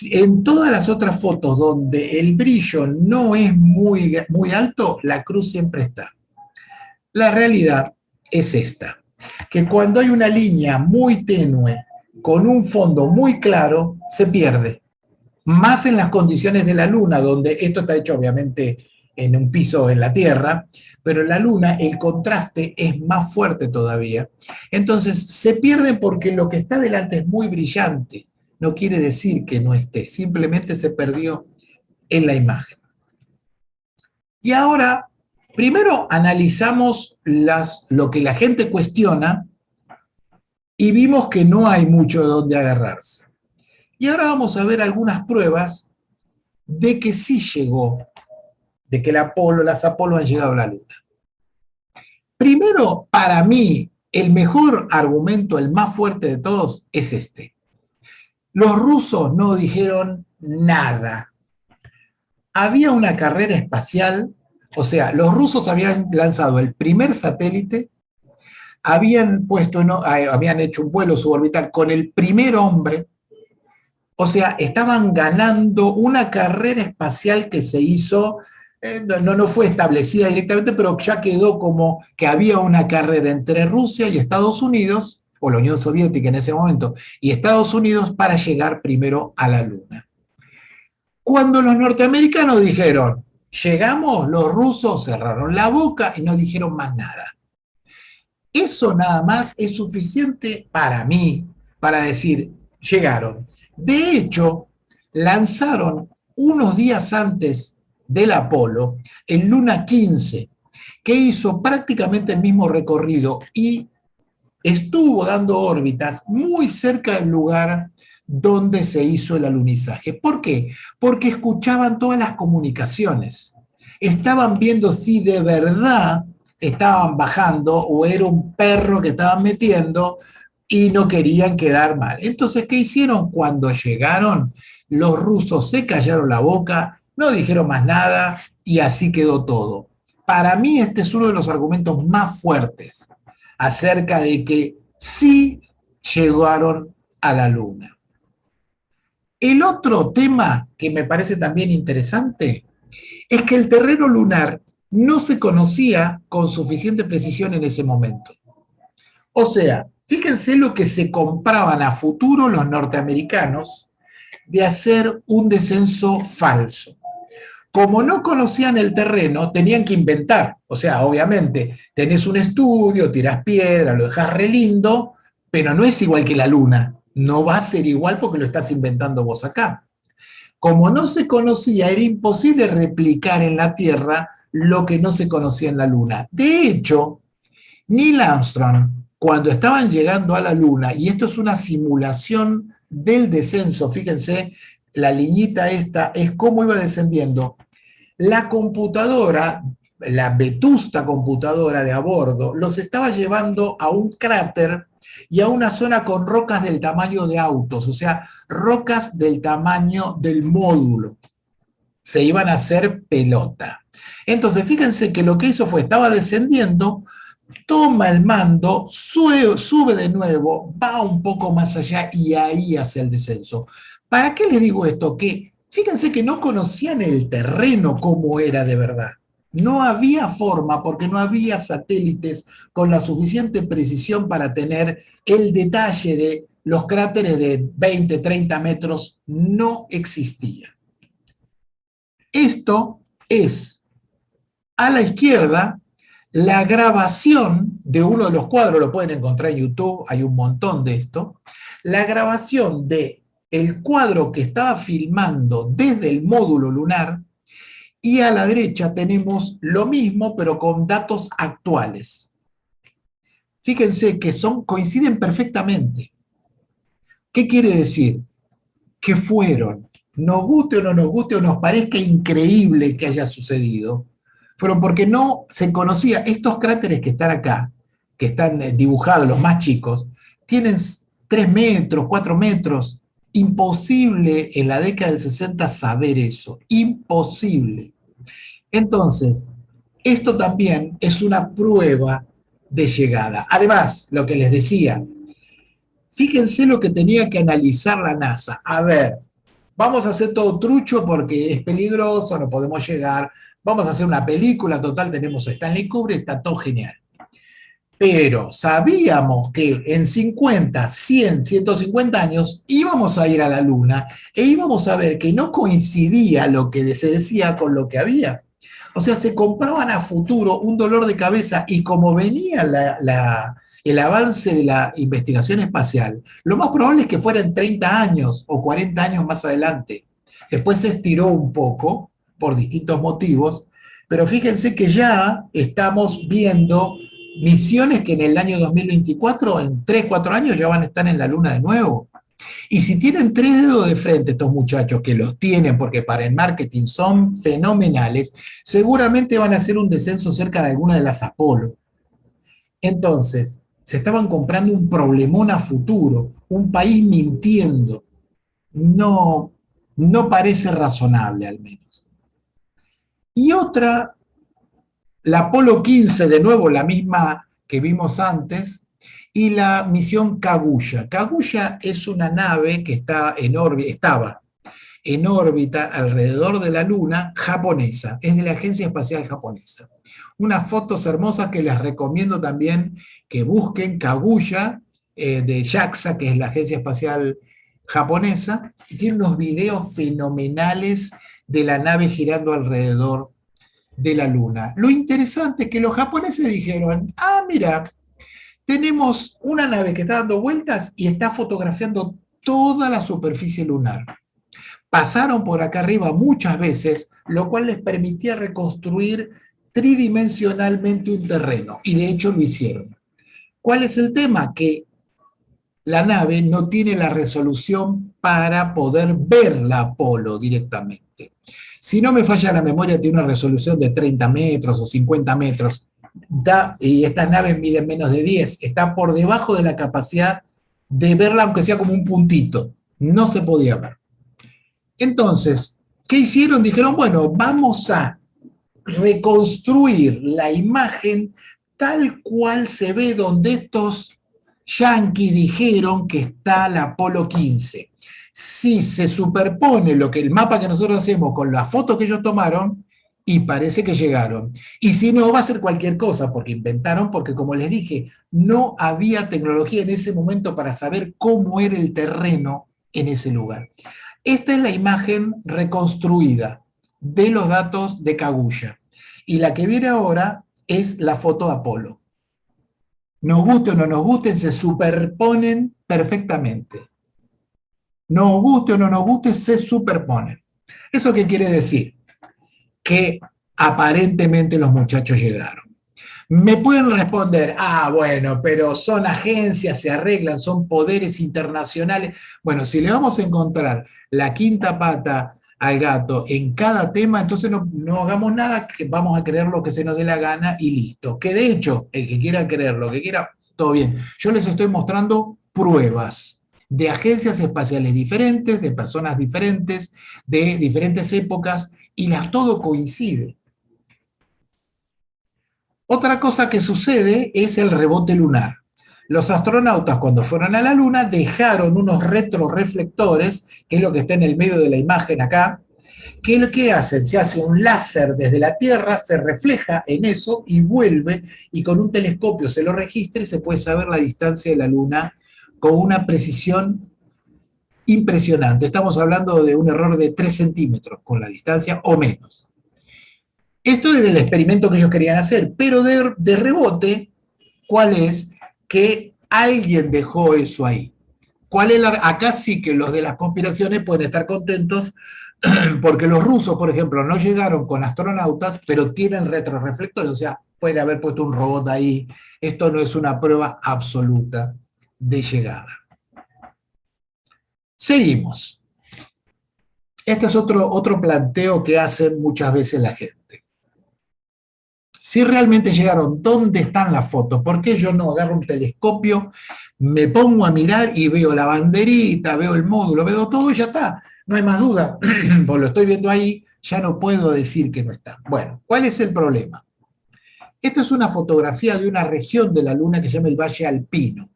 En todas las otras fotos donde el brillo no es muy, muy alto, la cruz siempre está. La realidad es esta, que cuando hay una línea muy tenue, con un fondo muy claro, se pierde. Más en las condiciones de la Luna, donde esto está hecho obviamente en un piso en la Tierra, pero en la Luna el contraste es más fuerte todavía. Entonces se pierde porque lo que está delante es muy brillante. No quiere decir que no esté, simplemente se perdió en la imagen. Y ahora, primero analizamos lo que la gente cuestiona y vimos que no hay mucho de dónde agarrarse. Y ahora vamos a ver algunas pruebas de que sí llegó, de que las Apolo han llegado a la Luna. Primero, para mí, el mejor argumento, el más fuerte de todos, es este. Los rusos no dijeron nada. Había una carrera espacial, o sea, los rusos habían lanzado el primer satélite, habían hecho un vuelo suborbital con el primer hombre, o sea, estaban ganando una carrera espacial que se hizo, no fue establecida directamente, pero ya quedó como que había una carrera entre Rusia y Estados Unidos, o la Unión Soviética en ese momento, y Estados Unidos para llegar primero a la Luna. Cuando los norteamericanos dijeron, llegamos, los rusos cerraron la boca y no dijeron más nada. Eso nada más es suficiente para mí, para decir, llegaron. De hecho, lanzaron unos días antes del Apolo, el Luna 15, que hizo prácticamente el mismo recorrido y estuvo dando órbitas muy cerca del lugar donde se hizo el alunizaje. ¿Por qué? Porque escuchaban todas las comunicaciones. Estaban viendo si de verdad estaban bajando o era un perro que estaban metiendo y no querían quedar mal. Entonces, ¿qué hicieron? Cuando llegaron, los rusos se callaron la boca, no dijeron más nada y así quedó todo. Para mí este es uno de los argumentos más fuertes acerca de que sí llegaron a la Luna. El otro tema que me parece también interesante es que el terreno lunar no se conocía con suficiente precisión en ese momento. O sea, fíjense lo que se compraban a futuro los norteamericanos de hacer un descenso falso. Como no conocían el terreno, tenían que inventar. O sea, obviamente, tenés un estudio, tirás piedra, lo dejás re lindo, pero no es igual que la Luna. No va a ser igual porque lo estás inventando vos acá. Como no se conocía, era imposible replicar en la Tierra lo que no se conocía en la Luna. De hecho, Neil Armstrong, cuando estaban llegando a la Luna, y esto es una simulación del descenso, fíjense, la liñita esta es cómo iba descendiendo. La computadora, la vetusta computadora de a bordo, los estaba llevando a un cráter y a una zona con rocas del tamaño de autos, o sea, rocas del tamaño del módulo. Se iban a hacer pelota. Entonces, fíjense que lo que hizo fue, estaba descendiendo, toma el mando, sube de nuevo, va un poco más allá y ahí hace el descenso. ¿Para qué les digo esto? Que fíjense que no conocían el terreno como era de verdad. No había forma porque no había satélites con la suficiente precisión para tener el detalle de los cráteres de 20, 30 metros. No existía. Esto es a la izquierda la grabación de uno de los cuadros, lo pueden encontrar en YouTube, hay un montón de esto, la grabación de el cuadro que estaba filmando desde el módulo lunar, y a la derecha tenemos lo mismo, pero con datos actuales. Fíjense que coinciden perfectamente. ¿Qué quiere decir? Que fueron, nos guste o no nos guste o nos parezca increíble que haya sucedido, fueron porque no se conocía, estos cráteres que están acá, que están dibujados, los más chicos, tienen 3 metros, 4 metros. Imposible en la década del 60 saber eso, imposible. Entonces, esto también es una prueba de llegada. Además, lo que les decía, fíjense lo que tenía que analizar la NASA. A ver, vamos a hacer todo trucho porque es peligroso, no podemos llegar. Vamos a hacer una película, total, tenemos a Stanley Kubrick, está todo genial. Pero sabíamos que en 50, 100, 150 años íbamos a ir a la Luna e íbamos a ver que no coincidía lo que se decía con lo que había. O sea, se compraban a futuro un dolor de cabeza y como venía el avance de la investigación espacial, lo más probable es que fueran 30 años o 40 años más adelante. Después se estiró un poco por distintos motivos, pero fíjense que ya estamos viendo misiones que en el año 2024, en 3, 4 años, ya van a estar en la Luna de nuevo. Y si tienen 3 dedos de frente estos muchachos, que los tienen porque para el marketing son fenomenales, seguramente van a hacer un descenso cerca de alguna de las Apolo. Entonces, se estaban comprando un problemón a futuro, un país mintiendo. No, no parece razonable al menos. Y otra, la Apolo 15, de nuevo la misma que vimos antes, y la misión Kaguya. Kaguya es una nave que está en órbita, estaba en órbita alrededor de la Luna japonesa, es de la Agencia Espacial Japonesa. Unas fotos hermosas que les recomiendo también que busquen Kaguya de JAXA, que es la Agencia Espacial Japonesa, y tiene unos videos fenomenales de la nave girando alrededor de la Luna. Lo interesante es que los japoneses dijeron, ah, mira, tenemos una nave que está dando vueltas y está fotografiando toda la superficie lunar. Pasaron por acá arriba muchas veces, lo cual les permitía reconstruir tridimensionalmente un terreno, y de hecho lo hicieron. ¿Cuál es el tema? Que la nave no tiene la resolución para poder ver la Apolo directamente. Si no me falla la memoria, tiene una resolución de 30 metros o 50 metros, y estas naves miden menos de 10, está por debajo de la capacidad de verla, aunque sea como un puntito. No se podía ver. Entonces, ¿qué hicieron? Dijeron, bueno, vamos a reconstruir la imagen tal cual se ve donde estos yanquis dijeron que está la Apolo 15. Si se superpone lo que el mapa que nosotros hacemos con las fotos que ellos tomaron, y parece que llegaron. Y si no, va a ser cualquier cosa, porque inventaron, porque como les dije, no había tecnología en ese momento para saber cómo era el terreno en ese lugar. Esta es la imagen reconstruida de los datos de Kaguya. Y la que viene ahora es la foto de Apolo. Nos guste o no nos guste, se superponen perfectamente. Nos guste o no nos guste, se superponen. ¿Eso qué quiere decir? Que aparentemente los muchachos llegaron. Me pueden responder, ah, bueno, pero son agencias, se arreglan, son poderes internacionales. Bueno, si le vamos a encontrar la quinta pata al gato en cada tema, entonces no hagamos nada, que vamos a creer lo que se nos dé la gana y listo. Que de hecho, el que quiera creer lo que quiera, todo bien. Yo les estoy mostrando pruebas de agencias espaciales diferentes, de personas diferentes, de diferentes épocas, y todo coincide. Otra cosa que sucede es el rebote lunar. Los astronautas, cuando fueron a la Luna, dejaron unos retroreflectores, que es lo que está en el medio de la imagen acá, que lo que hacen, se hace un láser desde la Tierra, se refleja en eso y vuelve, y con un telescopio se lo registra y se puede saber la distancia de la Luna con una precisión impresionante. Estamos hablando de un error de 3 centímetros con la distancia o menos. Esto es el experimento que ellos querían hacer, pero de rebote, ¿cuál es? Que alguien dejó eso ahí. Acá sí que los de las conspiraciones pueden estar contentos porque los rusos, por ejemplo, no llegaron con astronautas, pero tienen retroreflectores, o sea, puede haber puesto un robot ahí. Esto no es una prueba absoluta de llegada. Seguimos. Este es otro planteo que hacen muchas veces la gente. si realmente llegaron, ¿dónde están las fotos? ¿Por qué yo no agarro un telescopio, me pongo a mirar y veo la banderita, veo el módulo, veo todo y ya está? No hay más duda, pues lo estoy viendo ahí, ya no puedo decir que no está. Bueno, ¿cuál es el problema? Esta es una fotografía de una región de la Luna que se llama el Valle Alpino.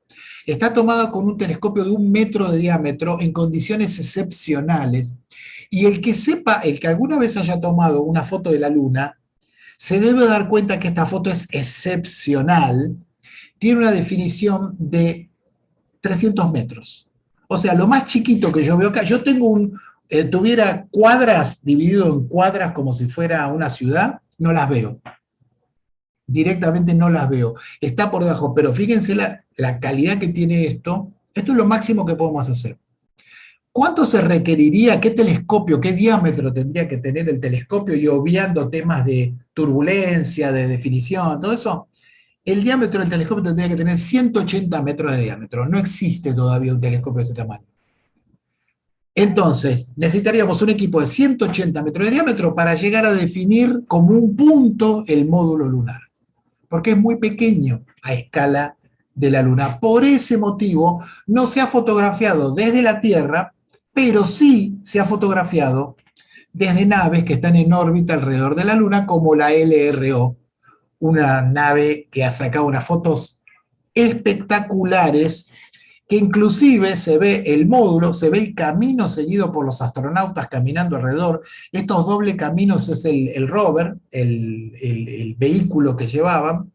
Está tomada con un telescopio de 1 metro de diámetro en condiciones excepcionales. Y el que sepa, el que alguna vez haya tomado una foto de la Luna, se debe dar cuenta que esta foto es excepcional. Tiene una definición de 300 metros. O sea, lo más chiquito que yo veo acá, yo tengo tuviera cuadras, dividido en cuadras como si fuera una ciudad, no las veo. Directamente no las veo. Está por debajo, pero fíjense la calidad que tiene esto. Esto es lo máximo que podemos hacer. ¿Cuánto se requeriría, qué telescopio, qué diámetro tendría que tener el telescopio? Y obviando temas de turbulencia, de definición, todo eso, el diámetro del telescopio tendría que tener 180 metros de diámetro. No existe todavía un telescopio de ese tamaño. Entonces, necesitaríamos un equipo de 180 metros de diámetro para llegar a definir como un punto el módulo lunar, porque es muy pequeño a escala de la Luna. Por ese motivo, no se ha fotografiado desde la Tierra, pero sí se ha fotografiado desde naves que están en órbita alrededor de la Luna, como la LRO, una nave que ha sacado unas fotos espectaculares, que inclusive se ve el módulo, se ve el camino seguido por los astronautas caminando alrededor. Estos doble caminos es el rover, el vehículo que llevaban.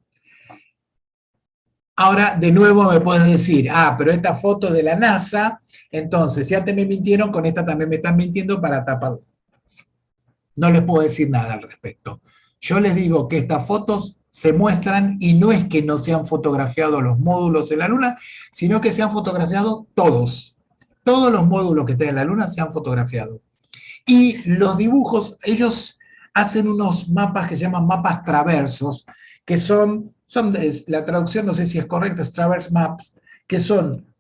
Ahora, de nuevo me puedes decir, pero esta foto de la NASA, entonces, si antes me mintieron, con esta también me están mintiendo para tapar. No les puedo decir nada al respecto. Yo les digo que estas fotos se muestran y no es que no se han fotografiado los módulos en la Luna, sino que se han fotografiado todos. Todos los módulos que están en la Luna se han fotografiado. Y los dibujos, ellos hacen unos mapas que se llaman mapas traversos, que son la traducción no sé si es correcta, es traverse maps, que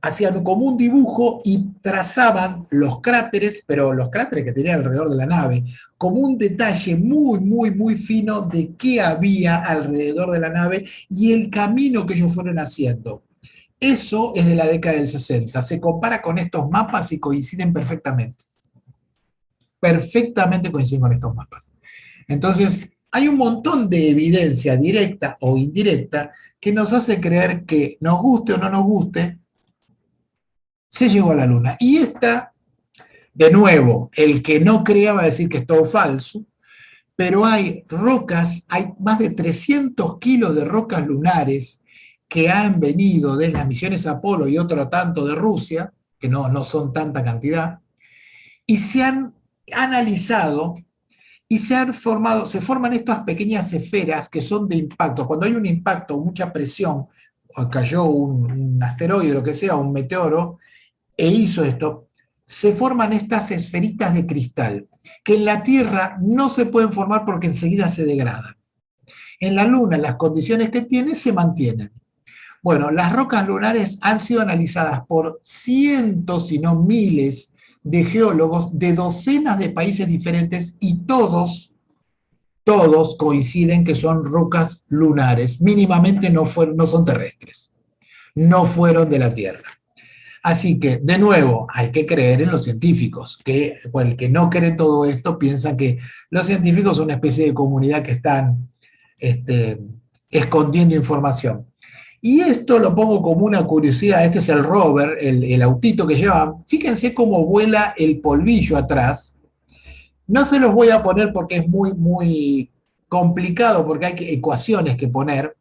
hacían como un dibujo y trazaban los cráteres, pero los cráteres que tenían alrededor de la nave, como un detalle muy, muy, muy fino de qué había alrededor de la nave y el camino que ellos fueron haciendo. Eso es de la década del 60. Se compara con estos mapas y coinciden perfectamente. Perfectamente coinciden con estos mapas. Entonces, hay un montón de evidencia directa o indirecta que nos hace creer que, nos guste o no nos guste, se llegó a la Luna. Y esta, de nuevo, el que no crea va a decir que es todo falso, pero hay rocas, hay más de 300 kilos de rocas lunares que han venido de las misiones Apolo y otro tanto de Rusia, que no son tanta cantidad, y se han analizado y se forman estas pequeñas esferas que son de impacto. Cuando hay un impacto, mucha presión, o cayó un asteroide, lo que sea, un meteoro, e hizo esto, se forman estas esferitas de cristal, que en la Tierra no se pueden formar porque enseguida se degradan. En la Luna, las condiciones que tiene se mantienen. Bueno, las rocas lunares han sido analizadas por cientos, si no miles, de geólogos de docenas de países diferentes y todos coinciden que son rocas lunares, mínimamente no son terrestres, no fueron de la Tierra. Así que, de nuevo, hay que creer en los científicos, que el que no cree en todo esto piensa que los científicos son una especie de comunidad que están escondiendo información. Y esto lo pongo como una curiosidad, este es el rover, el autito que llevan. Fíjense cómo vuela el polvillo atrás. No se los voy a poner porque es muy, muy complicado, porque hay ecuaciones que poner,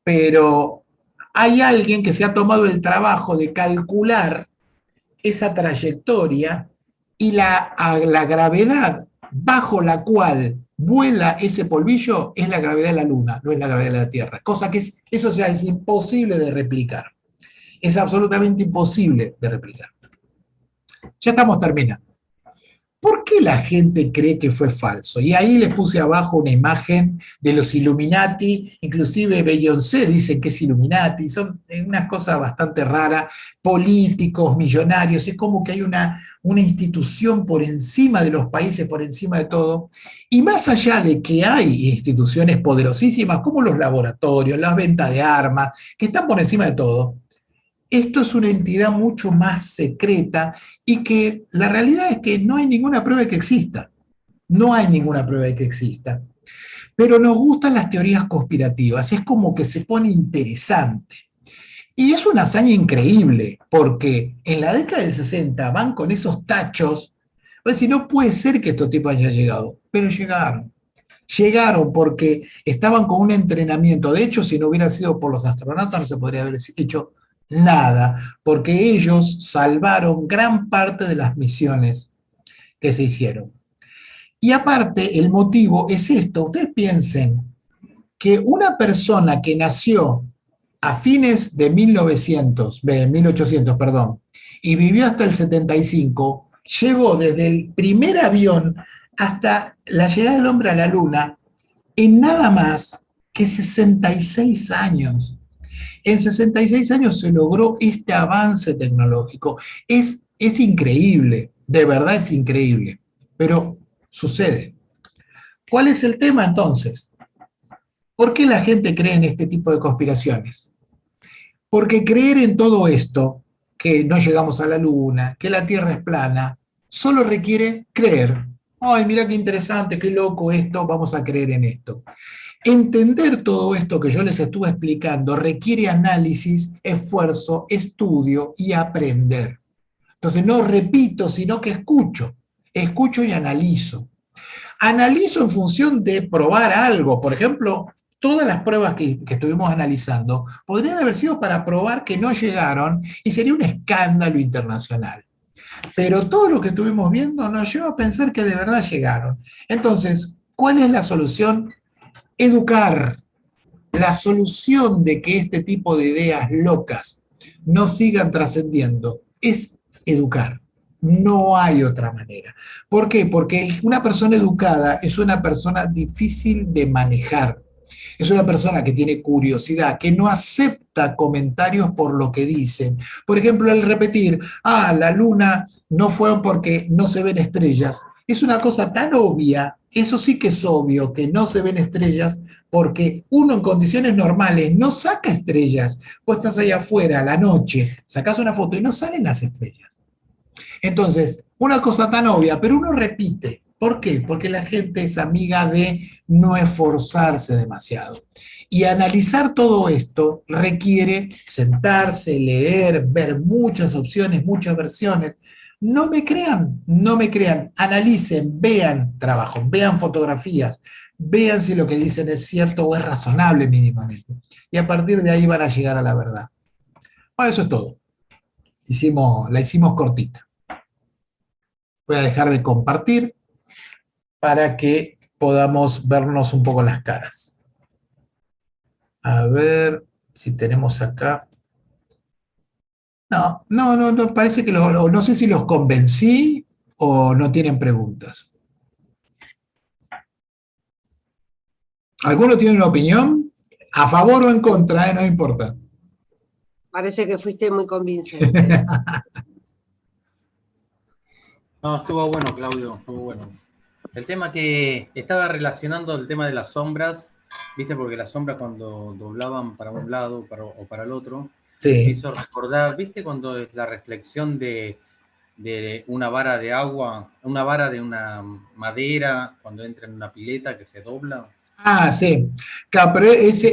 pero hay alguien que se ha tomado el trabajo de calcular esa trayectoria y la gravedad bajo la cual vuela ese polvillo es la gravedad de la Luna, no es la gravedad de la Tierra. Cosa que eso ya es imposible de replicar. Es absolutamente imposible de replicar. Ya estamos terminando. ¿Por qué la gente cree que fue falso? Y ahí les puse abajo una imagen de los Illuminati, inclusive Beyoncé dice que es Illuminati, son unas cosas bastante raras, políticos, millonarios, es como que hay una institución por encima de los países, por encima de todo, y más allá de que hay instituciones poderosísimas como los laboratorios, las ventas de armas, que están por encima de todo, esto es una entidad mucho más secreta y que la realidad es que no hay ninguna prueba de que exista. No hay ninguna prueba de que exista. Pero nos gustan las teorías conspirativas, es como que se pone interesante. Y es una hazaña increíble, porque en la década del 60 van con esos tachos, pues si no puede ser que estos tipos hayan llegado, pero llegaron. Llegaron porque estaban con un entrenamiento. De hecho, si no hubiera sido por los astronautas, no se podría haber hecho nada, porque ellos salvaron gran parte de las misiones que se hicieron. Y aparte, el motivo es esto. Ustedes piensen que una persona que nació a fines de 1800, perdón, y vivió hasta el 75, llegó desde el primer avión hasta la llegada del hombre a la luna en nada más que 66 años. En 66 años se logró este avance tecnológico. Es increíble, de verdad es increíble, pero sucede. ¿Cuál es el tema entonces? ¿Por qué la gente cree en este tipo de conspiraciones? Porque creer en todo esto, que no llegamos a la luna, que la Tierra es plana, solo requiere creer. Ay, mira qué interesante, qué loco esto, vamos a creer en esto. Entender todo esto que yo les estuve explicando requiere análisis, esfuerzo, estudio y aprender. Entonces no repito, sino que escucho y analizo. Analizo en función de probar algo. Por ejemplo, todas las pruebas que estuvimos analizando podrían haber sido para probar que no llegaron y sería un escándalo internacional. Pero todo lo que estuvimos viendo nos lleva a pensar que de verdad llegaron. Entonces, ¿cuál es la solución? Educar. La solución de que este tipo de ideas locas no sigan trascendiendo es educar. No hay otra manera. ¿Por qué? Porque una persona educada es una persona difícil de manejar. Es una persona que tiene curiosidad, que no acepta comentarios por lo que dicen. Por ejemplo, el repetir, la luna no fue porque no se ven estrellas. Es una cosa tan obvia, eso sí que es obvio, que no se ven estrellas, porque uno en condiciones normales no saca estrellas. Vos estás ahí afuera a la noche, sacás una foto y no salen las estrellas. Entonces, una cosa tan obvia, pero uno repite. ¿Por qué? Porque la gente es amiga de no esforzarse demasiado. Y analizar todo esto requiere sentarse, leer, ver muchas opciones, muchas versiones. No me crean, no me crean, analicen, vean trabajo, vean fotografías, vean si lo que dicen es cierto o es razonable mínimamente. Y a partir de ahí van a llegar a la verdad. Bueno, eso es todo. La hicimos cortita. Voy a dejar de compartir para que podamos vernos un poco las caras. A ver si tenemos acá. No, parece que no sé si los convencí o no tienen preguntas. ¿Alguno tiene una opinión? ¿A favor o en contra? No importa. Parece que fuiste muy convincente. No, estuvo bueno, Claudio, estuvo bueno. El tema que estaba relacionando el tema de las sombras, ¿viste? Porque las sombras cuando doblaban para un lado o para el otro, Sí. me hizo recordar, ¿viste? Cuando es la reflexión de una vara de agua, una vara de una madera, cuando entra en una pileta que se dobla. Sí. Claro, pero eso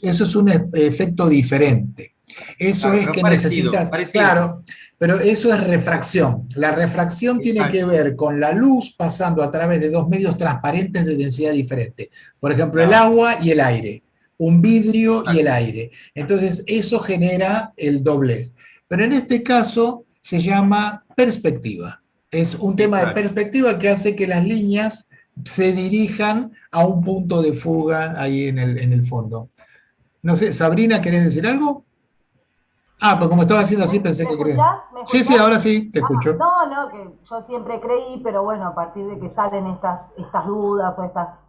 es un efecto diferente. Eso claro, es que parecido, necesitas, parecido. Claro, pero eso es refracción. La refracción tiene que ver con la luz pasando a través de dos medios transparentes de densidad diferente. Por ejemplo, el agua y el aire, un vidrio y el aire. Entonces, eso genera el doblez. Pero en este caso se llama perspectiva. Es un tema de perspectiva que hace que las líneas se dirijan a un punto de fuga ahí en el fondo. No sé, Sabrina, ¿querés decir algo? Pues como estaba haciendo así pensé que querías. ¿Me escuchás? Sí, ahora sí, te escucho. No, que yo siempre creí, pero bueno, a partir de que salen estas dudas o estas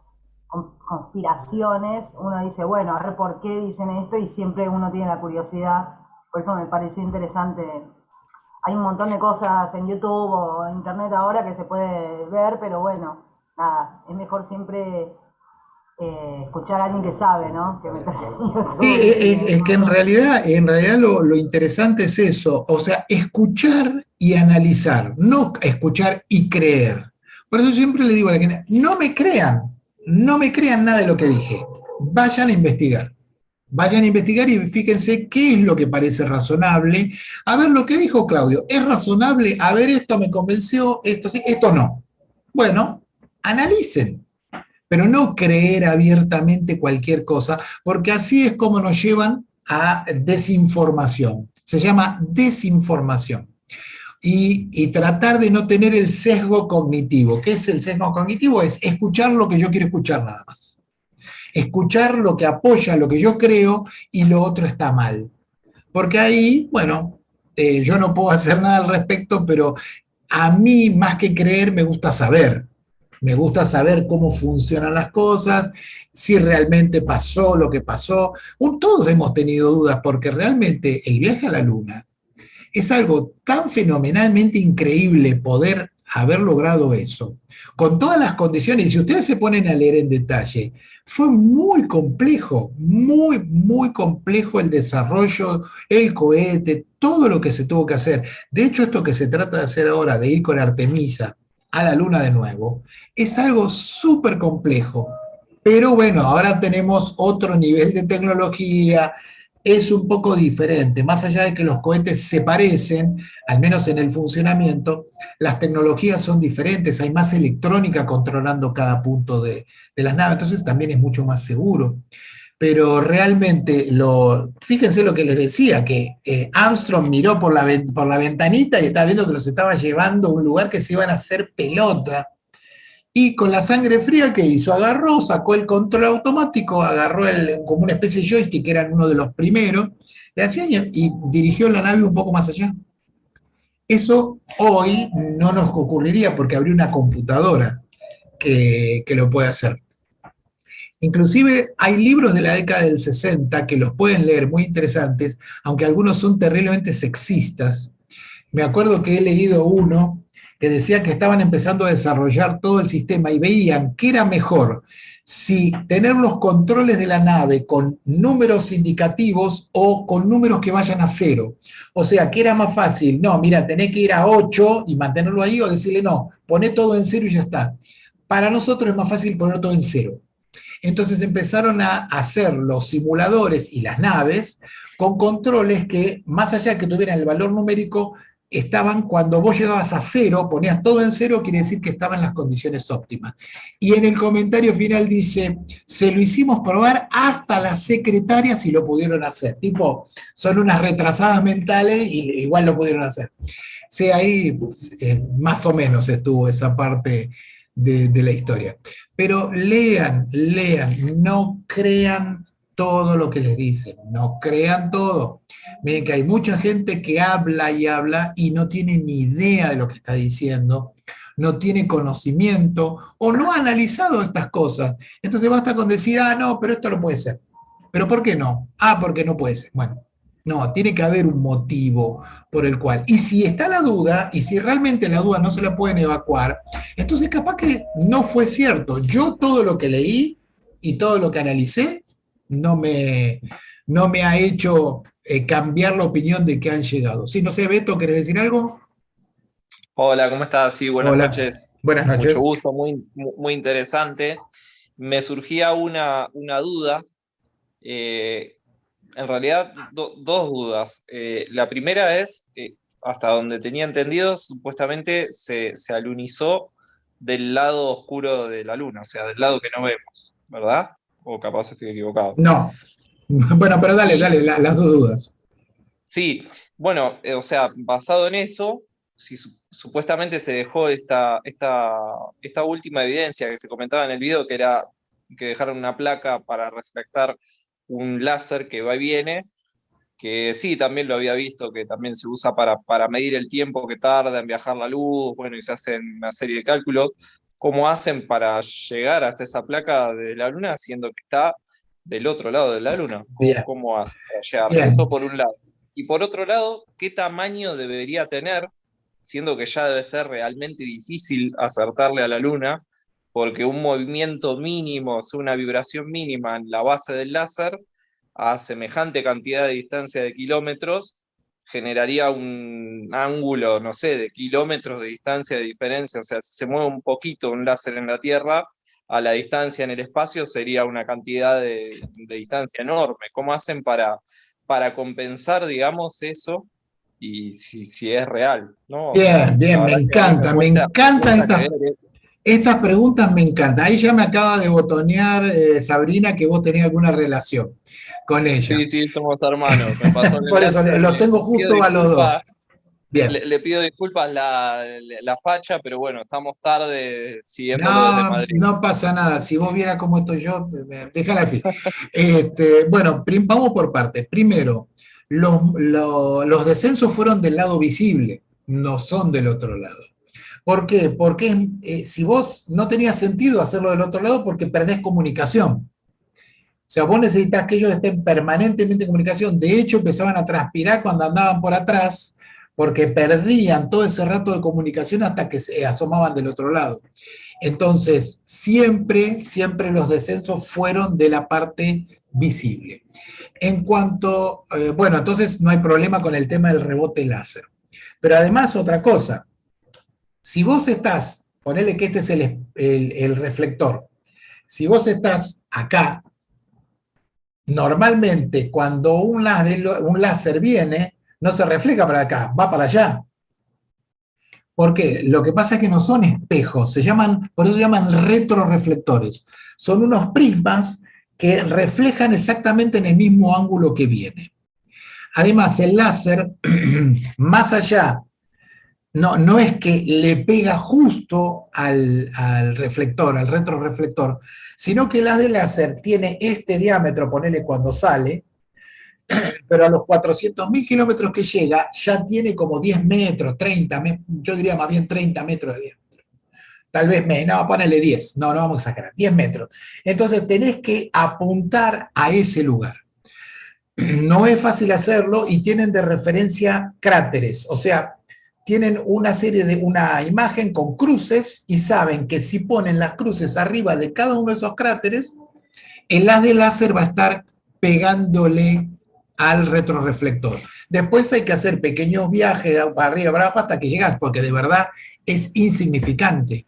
conspiraciones, uno dice, bueno, a ver por qué dicen esto y siempre uno tiene la curiosidad. Por eso me pareció interesante hay un montón de cosas en YouTube o en Internet ahora que se puede ver, pero bueno, nada, es mejor siempre escuchar a alguien que sabe, ¿no? Que meterse en Sí, YouTube y es que en realidad lo interesante es eso, o sea, escuchar y analizar, no escuchar y creer. Por eso siempre le digo a la gente, no me crean nada de lo que dije, vayan a investigar. Vayan a investigar y fíjense qué es lo que parece razonable. A ver lo que dijo Claudio, ¿es razonable? A ver, esto me convenció, esto sí, esto no. Bueno, analicen, pero no creer abiertamente cualquier cosa, porque así es como nos llevan a desinformación. Se llama desinformación. Y tratar de no tener el sesgo cognitivo. ¿Qué es el sesgo cognitivo? Es escuchar lo que yo quiero escuchar nada más. Escuchar lo que apoya lo que yo creo y lo otro está mal. Porque ahí, bueno, yo no puedo hacer nada al respecto, pero a mí más que creer me gusta saber. Me gusta saber cómo funcionan las cosas, si realmente pasó lo que pasó. Todos hemos tenido dudas porque realmente el viaje a la Luna es algo tan fenomenalmente increíble poder haber logrado eso, con todas las condiciones, y si ustedes se ponen a leer en detalle, fue muy complejo el desarrollo, el cohete, todo lo que se tuvo que hacer. De hecho, esto que se trata de hacer ahora, de ir con Artemisa a la Luna de nuevo, es algo súper complejo. Pero bueno, ahora tenemos otro nivel de tecnología, es un poco diferente. Más allá de que los cohetes se parecen, al menos en el funcionamiento, las tecnologías son diferentes, hay más electrónica controlando cada punto de las naves, entonces también es mucho más seguro. Pero realmente, fíjense lo que les decía, que Armstrong miró por la ventanita y estaba viendo que los estaba llevando a un lugar que se iban a hacer pelota. Y con la sangre fría, ¿qué hizo? Agarró, sacó el control automático, agarró como una especie de joystick, que eran uno de los primeros, y dirigió la nave un poco más allá. Eso hoy no nos ocurriría porque habría una computadora que lo puede hacer. Inclusive hay libros de la década del 60 que los pueden leer, muy interesantes, aunque algunos son terriblemente sexistas. Me acuerdo que he leído uno que decía que estaban empezando a desarrollar todo el sistema y veían que era mejor si tener los controles de la nave con números indicativos o con números que vayan a cero. O sea, que era más fácil, no, mira, tenés que ir a 8 y mantenerlo ahí, o decirle, no, poné todo en cero y ya está. Para nosotros es más fácil poner todo en cero. Entonces empezaron a hacer los simuladores y las naves con controles que, más allá de que tuvieran el valor numérico, estaban cuando vos llegabas a cero, ponías todo en cero, quiere decir que estaban en las condiciones óptimas. Y en el comentario final dice, se lo hicimos probar hasta las secretarias y lo pudieron hacer. Tipo, son unas retrasadas mentales y igual lo pudieron hacer. Sí, ahí más o menos estuvo esa parte de la historia. Pero lean, no crean todo lo que les dicen, no crean todo. Miren que hay mucha gente que habla y habla y no tiene ni idea de lo que está diciendo, no tiene conocimiento o no ha analizado estas cosas. Entonces basta con decir, ah, no, pero esto no puede ser. ¿Pero por qué no? Ah, porque no puede ser. Bueno, no, tiene que haber un motivo por el cual. Y si está la duda, y si realmente la duda no se la pueden evacuar, entonces capaz que no fue cierto. Yo todo lo que leí y todo lo que analicé no me, no me ha hecho cambiar la opinión de que han llegado. Si no sé, Beto, ¿querés decir algo? Hola, ¿cómo estás? Sí, buenas Hola, noches. buenas Mucho noches. gusto, muy interesante. Me surgía una duda, eh, en realidad dos dudas. La primera es, hasta donde tenía entendido, supuestamente se alunizó del lado oscuro de la luna, o sea, del lado que no vemos, ¿verdad? O capaz estoy equivocado. No. Bueno, pero dale, Y las dos dudas. sí, bueno, o sea, basado en eso, si supuestamente se dejó esta última evidencia que se comentaba en el video, que era que dejaron una placa para reflectar un láser que va y viene, que sí, también lo había visto, que también se usa para medir el tiempo que tarda en viajar la luz, bueno, y se hacen una serie de cálculos. ¿Cómo hacen para llegar hasta esa placa de la Luna, siendo que está del otro lado de la Luna? ¿Cómo, Bien, cómo hacen para llegar? bien. Eso por un lado. Y por otro lado, ¿qué tamaño debería tener, siendo que ya debe ser realmente difícil acertarle a la Luna, porque un movimiento mínimo, o sea, una vibración mínima en la base del láser, a semejante cantidad de distancia de kilómetros, generaría un ángulo, no sé, de kilómetros de distancia de diferencia? O sea, si se mueve un poquito un láser en la Tierra, a la distancia en el espacio sería una cantidad de distancia enorme. ¿Cómo hacen para compensar, digamos, eso? Y si es real, ¿no? O sea, Bien, la bien, verdad que a mí me encantan cuesta estas, creer. estas preguntas, me encantan. Ahí ya me acaba de botonear Sabrina que vos tenías alguna relación con ella. Sí, sí, somos hermanos. Me pasó el Por eso enlace, los tengo le pido justo a los dos. disculpas, Bien. le pido disculpas la facha, pero bueno, estamos tarde siguiéndolo desde No, Madrid. no pasa nada. Si vos vieras cómo estoy yo, déjala así. Bueno, vamos por partes. Primero, los descensos fueron del lado visible, no son del otro lado. ¿Por qué? Porque si vos no tenía sentido hacerlo del otro lado porque perdés comunicación. O sea, vos necesitas que ellos estén permanentemente en comunicación. De hecho, empezaban a transpirar cuando andaban por atrás porque perdían todo ese rato de comunicación hasta que se asomaban del otro lado. Entonces, siempre, siempre los descensos fueron de la parte visible. En cuanto, bueno, entonces no hay problema con el tema del rebote láser. Pero además, otra cosa, si vos estás, ponele que este es el reflector, si vos estás acá, normalmente cuando un láser viene, no se refleja para acá, va para allá. ¿Por qué? Lo que pasa es que no son espejos, por eso se llaman retroreflectores. Son unos prismas que reflejan exactamente en el mismo ángulo que viene. Además, el láser, más allá, no es que le pega justo al reflector, al retroreflector, sino que el haz de láser tiene este diámetro, ponele cuando sale, pero a los 400.000 kilómetros que llega, ya tiene como 10 metros, 30, yo diría más bien 30 metros de diámetro. Tal vez no, ponele 10, no vamos a exagerar, 10 metros. Entonces tenés que apuntar a ese lugar. No es fácil hacerlo y tienen de referencia cráteres, o sea, tienen una imagen con cruces y saben que si ponen las cruces arriba de cada uno de esos cráteres, el haz de láser va a estar pegándole al retroreflector. Después hay que hacer pequeños viajes para arriba, para abajo, hasta que llegas, porque de verdad es insignificante.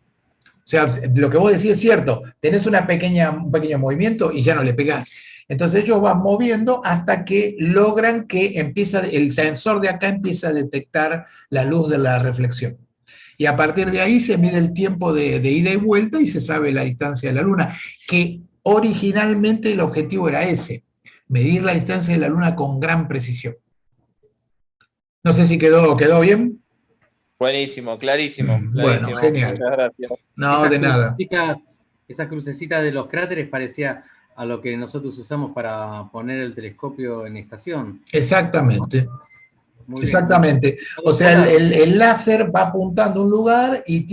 O sea, lo que vos decís es cierto, tenés un pequeño movimiento y ya no le pegás. Entonces ellos van moviendo hasta que logran que el sensor de acá empieza a detectar la luz de la reflexión. Y a partir de ahí se mide el tiempo de ida y vuelta y se sabe la distancia de la Luna, que originalmente el objetivo era ese, medir la distancia de la Luna con gran precisión. No sé si quedó bien. Buenísimo, clarísimo, Bueno, clarísimo. genial. Muchas gracias. No, de nada. Esa crucecita de los cráteres parecía a lo que nosotros usamos para poner el telescopio en estación. Exactamente. Muy Exactamente. Bien. O sea, el láser va apuntando a un lugar y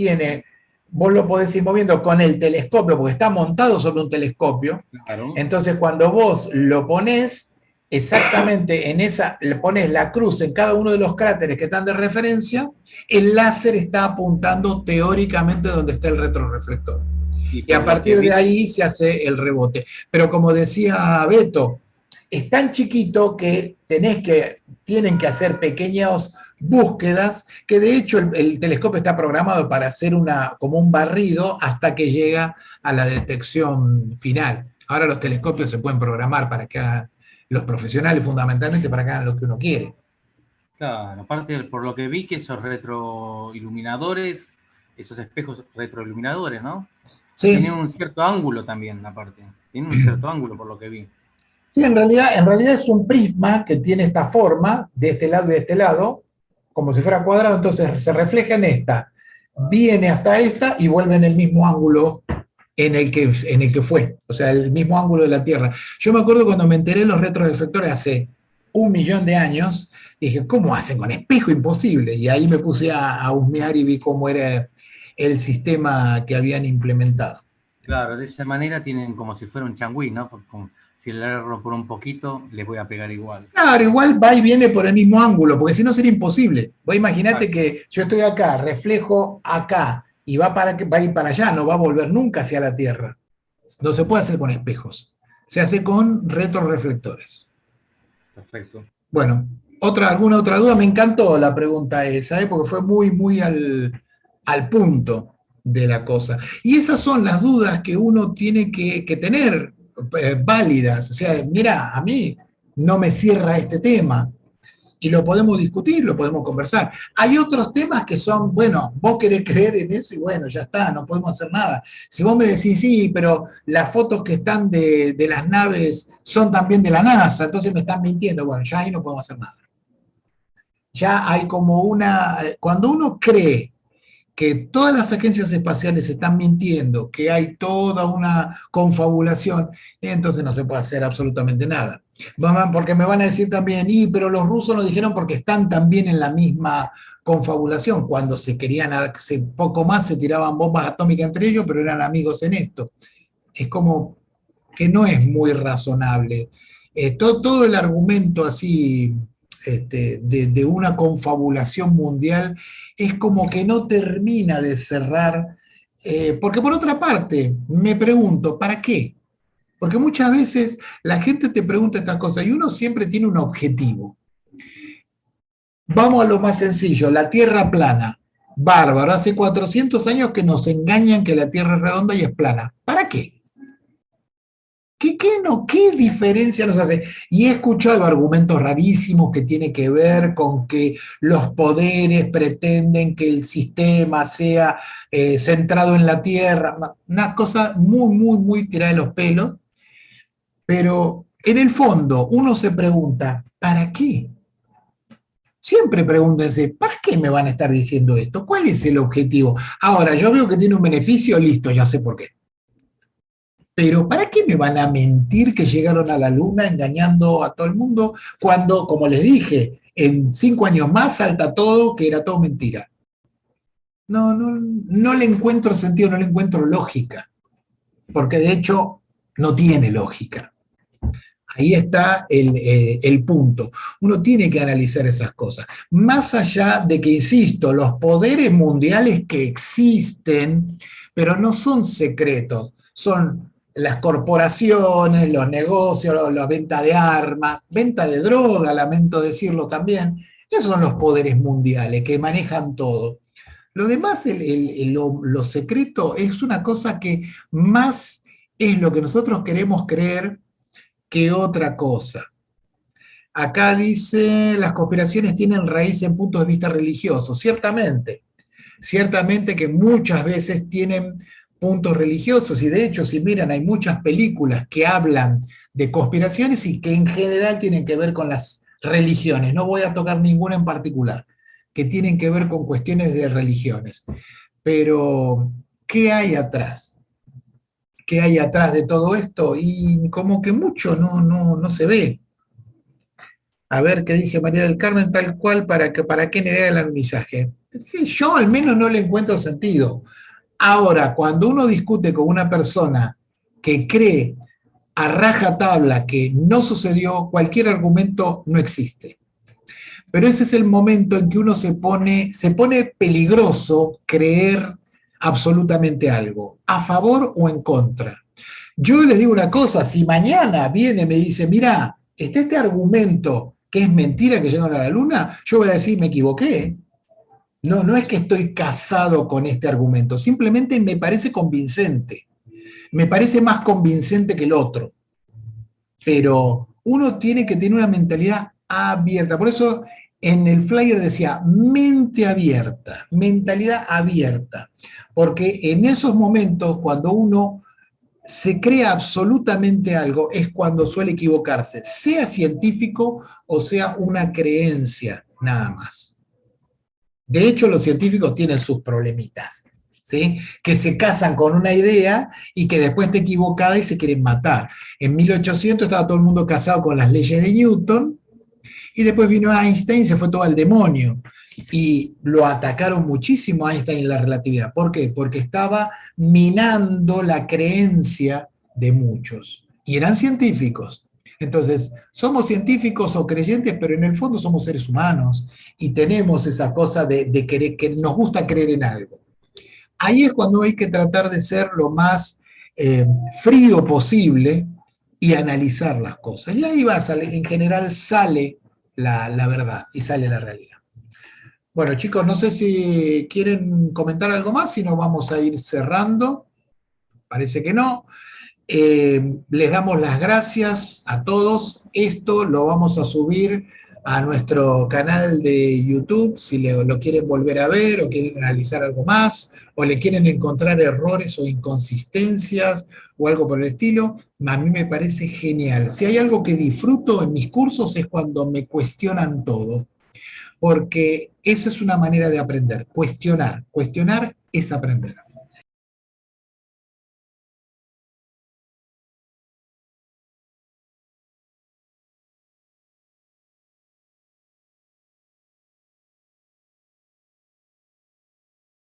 vos lo podés ir moviendo con el telescopio, porque está montado sobre un telescopio. Claro. Entonces, cuando vos lo ponés, exactamente le pones la cruz en cada uno de los cráteres que están de referencia, el láser está apuntando teóricamente donde está el retroreflector. Y a partir de ahí se hace el rebote. Pero como decía Beto, es tan chiquito que tienen que hacer pequeñas búsquedas, que de hecho el telescopio está programado para hacer como un barrido hasta que llega a la detección final. Ahora los telescopios se pueden programar para que hagan, los profesionales fundamentalmente, para que hagan lo que uno quiere. Claro, aparte por lo que vi que esos retroiluminadores, esos espejos retroiluminadores, ¿no? Sí. Tienen un cierto ángulo también, aparte. Tienen un cierto ángulo por lo que vi. Sí, en realidad es un prisma que tiene esta forma, de este lado y de este lado, como si fuera cuadrado, entonces se refleja en esta, viene hasta esta y vuelve en el mismo ángulo en el que fue, o sea, el mismo ángulo de la Tierra. Yo me acuerdo cuando me enteré de los retroreflectores hace 1.000.000 de años, dije, ¿cómo hacen con espejo? Imposible. Y ahí me puse a husmear y vi cómo era el sistema que habían implementado. Claro, de esa manera tienen como si fuera un changüí, ¿no? si le erro por un poquito, le voy a pegar igual. Claro, igual va y viene por el mismo ángulo, porque si no sería imposible. Vos imaginate Exacto. que yo estoy acá, reflejo acá, y va a ir para allá, no va a volver nunca hacia la Tierra. No se puede hacer con espejos, se hace con retroreflectores. Perfecto. Bueno, ¿alguna otra duda? Me encantó la pregunta esa, porque fue muy al punto de la cosa. Y esas son las dudas que uno tiene que tener válidas. O sea, mira, a mí no me cierra este tema. Y lo podemos discutir, lo podemos conversar. Hay otros temas que son, bueno, vos querés creer en eso y bueno, ya está, no podemos hacer nada. Si vos me decís, sí, pero las fotos que están de las naves son también de la NASA, entonces me están mintiendo, bueno, ya ahí no podemos hacer nada. Ya hay como cuando uno cree que todas las agencias espaciales están mintiendo, que hay toda una confabulación, entonces no se puede hacer absolutamente nada. Porque me van a decir también, pero los rusos lo dijeron porque están también en la misma confabulación, cuando se querían, poco más se tiraban bombas atómicas entre ellos, pero eran amigos en esto. Es como que no es muy razonable. Todo el argumento así de una confabulación mundial es como que no termina de cerrar, porque por otra parte, me pregunto, ¿para qué? Porque muchas veces la gente te pregunta estas cosas y uno siempre tiene un objetivo. Vamos a lo más sencillo, la Tierra plana. Bárbaro, hace 400 años que nos engañan que la Tierra es redonda y es plana. ¿Para qué? ¿Qué diferencia nos hace? Y he escuchado argumentos rarísimos que tienen que ver con que los poderes pretenden que el sistema sea centrado en la Tierra. Una cosa muy tirada de los pelos. Pero en el fondo uno se pregunta, ¿para qué? Siempre pregúntense, ¿para qué me van a estar diciendo esto? ¿Cuál es el objetivo? Ahora, yo veo que tiene un beneficio, listo, ya sé por qué. Pero ¿para qué me van a mentir que llegaron a la Luna engañando a todo el mundo cuando, como les dije, en 5 años más salta todo, que era todo mentira? No le encuentro sentido, no le encuentro lógica, porque de hecho no tiene lógica. Ahí está el punto. Uno tiene que analizar esas cosas. Más allá de que, insisto, los poderes mundiales que existen, pero no son secretos, son las corporaciones, los negocios, la venta de armas, venta de droga, lamento decirlo también. Esos son los poderes mundiales que manejan todo. Lo demás, lo secreto, es una cosa que más es lo que nosotros queremos creer que otra cosa. Acá dice, las conspiraciones tienen raíz en puntos de vista religiosos. Ciertamente que muchas veces tienen puntos religiosos, y de hecho, si miran, hay muchas películas que hablan de conspiraciones y que en general tienen que ver con las religiones. No voy a tocar ninguna en particular, que tienen que ver con cuestiones de religiones. Pero, ¿qué hay atrás? ¿Qué hay atrás de todo esto? Y como que mucho no se ve. A ver qué dice María del Carmen, tal cual, ¿para qué negar el alunizaje? Sí, yo al menos no le encuentro sentido. Ahora, cuando uno discute con una persona que cree a rajatabla que no sucedió, cualquier argumento no existe. Pero ese es el momento en que uno se pone peligroso creer absolutamente algo, a favor o en contra. Yo les digo una cosa, si mañana viene y me dice, mira, está este argumento que es mentira que llegaron a la Luna, yo voy a decir, me equivoqué. No es que estoy casado con este argumento, simplemente me parece convincente. Me parece más convincente que el otro. Pero uno tiene que tener una mentalidad abierta. Por eso en el flyer decía mente abierta, mentalidad abierta. Porque en esos momentos, cuando uno se cree absolutamente algo, es cuando suele equivocarse, sea científico o sea una creencia, nada más. De hecho, los científicos tienen sus problemitas, ¿sí? Que se casan con una idea y que después está equivocada y se quieren matar. En 1800 estaba todo el mundo casado con las leyes de Newton, y después vino Einstein y se fue todo al demonio. Y lo atacaron muchísimo a Einstein en la relatividad. ¿Por qué? Porque estaba minando la creencia de muchos. y eran científicos. Entonces, somos científicos o creyentes, pero en el fondo somos seres humanos y tenemos esa cosa de querer, que nos gusta creer en algo. Ahí es cuando hay que tratar de ser lo más frío posible y analizar las cosas. Y ahí va a salir, en general sale la verdad y sale la realidad. Bueno, chicos, no sé si quieren comentar algo más, si no vamos a ir cerrando. Parece que no. Les damos las gracias a todos. Esto lo vamos a subir a nuestro canal de YouTube, si lo quieren volver a ver o quieren analizar algo más, o le quieren encontrar errores o inconsistencias o algo por el estilo. A mí me parece genial. Si hay algo que disfruto en mis cursos es cuando me cuestionan todo, porque esa es una manera de aprender. Cuestionar es aprender.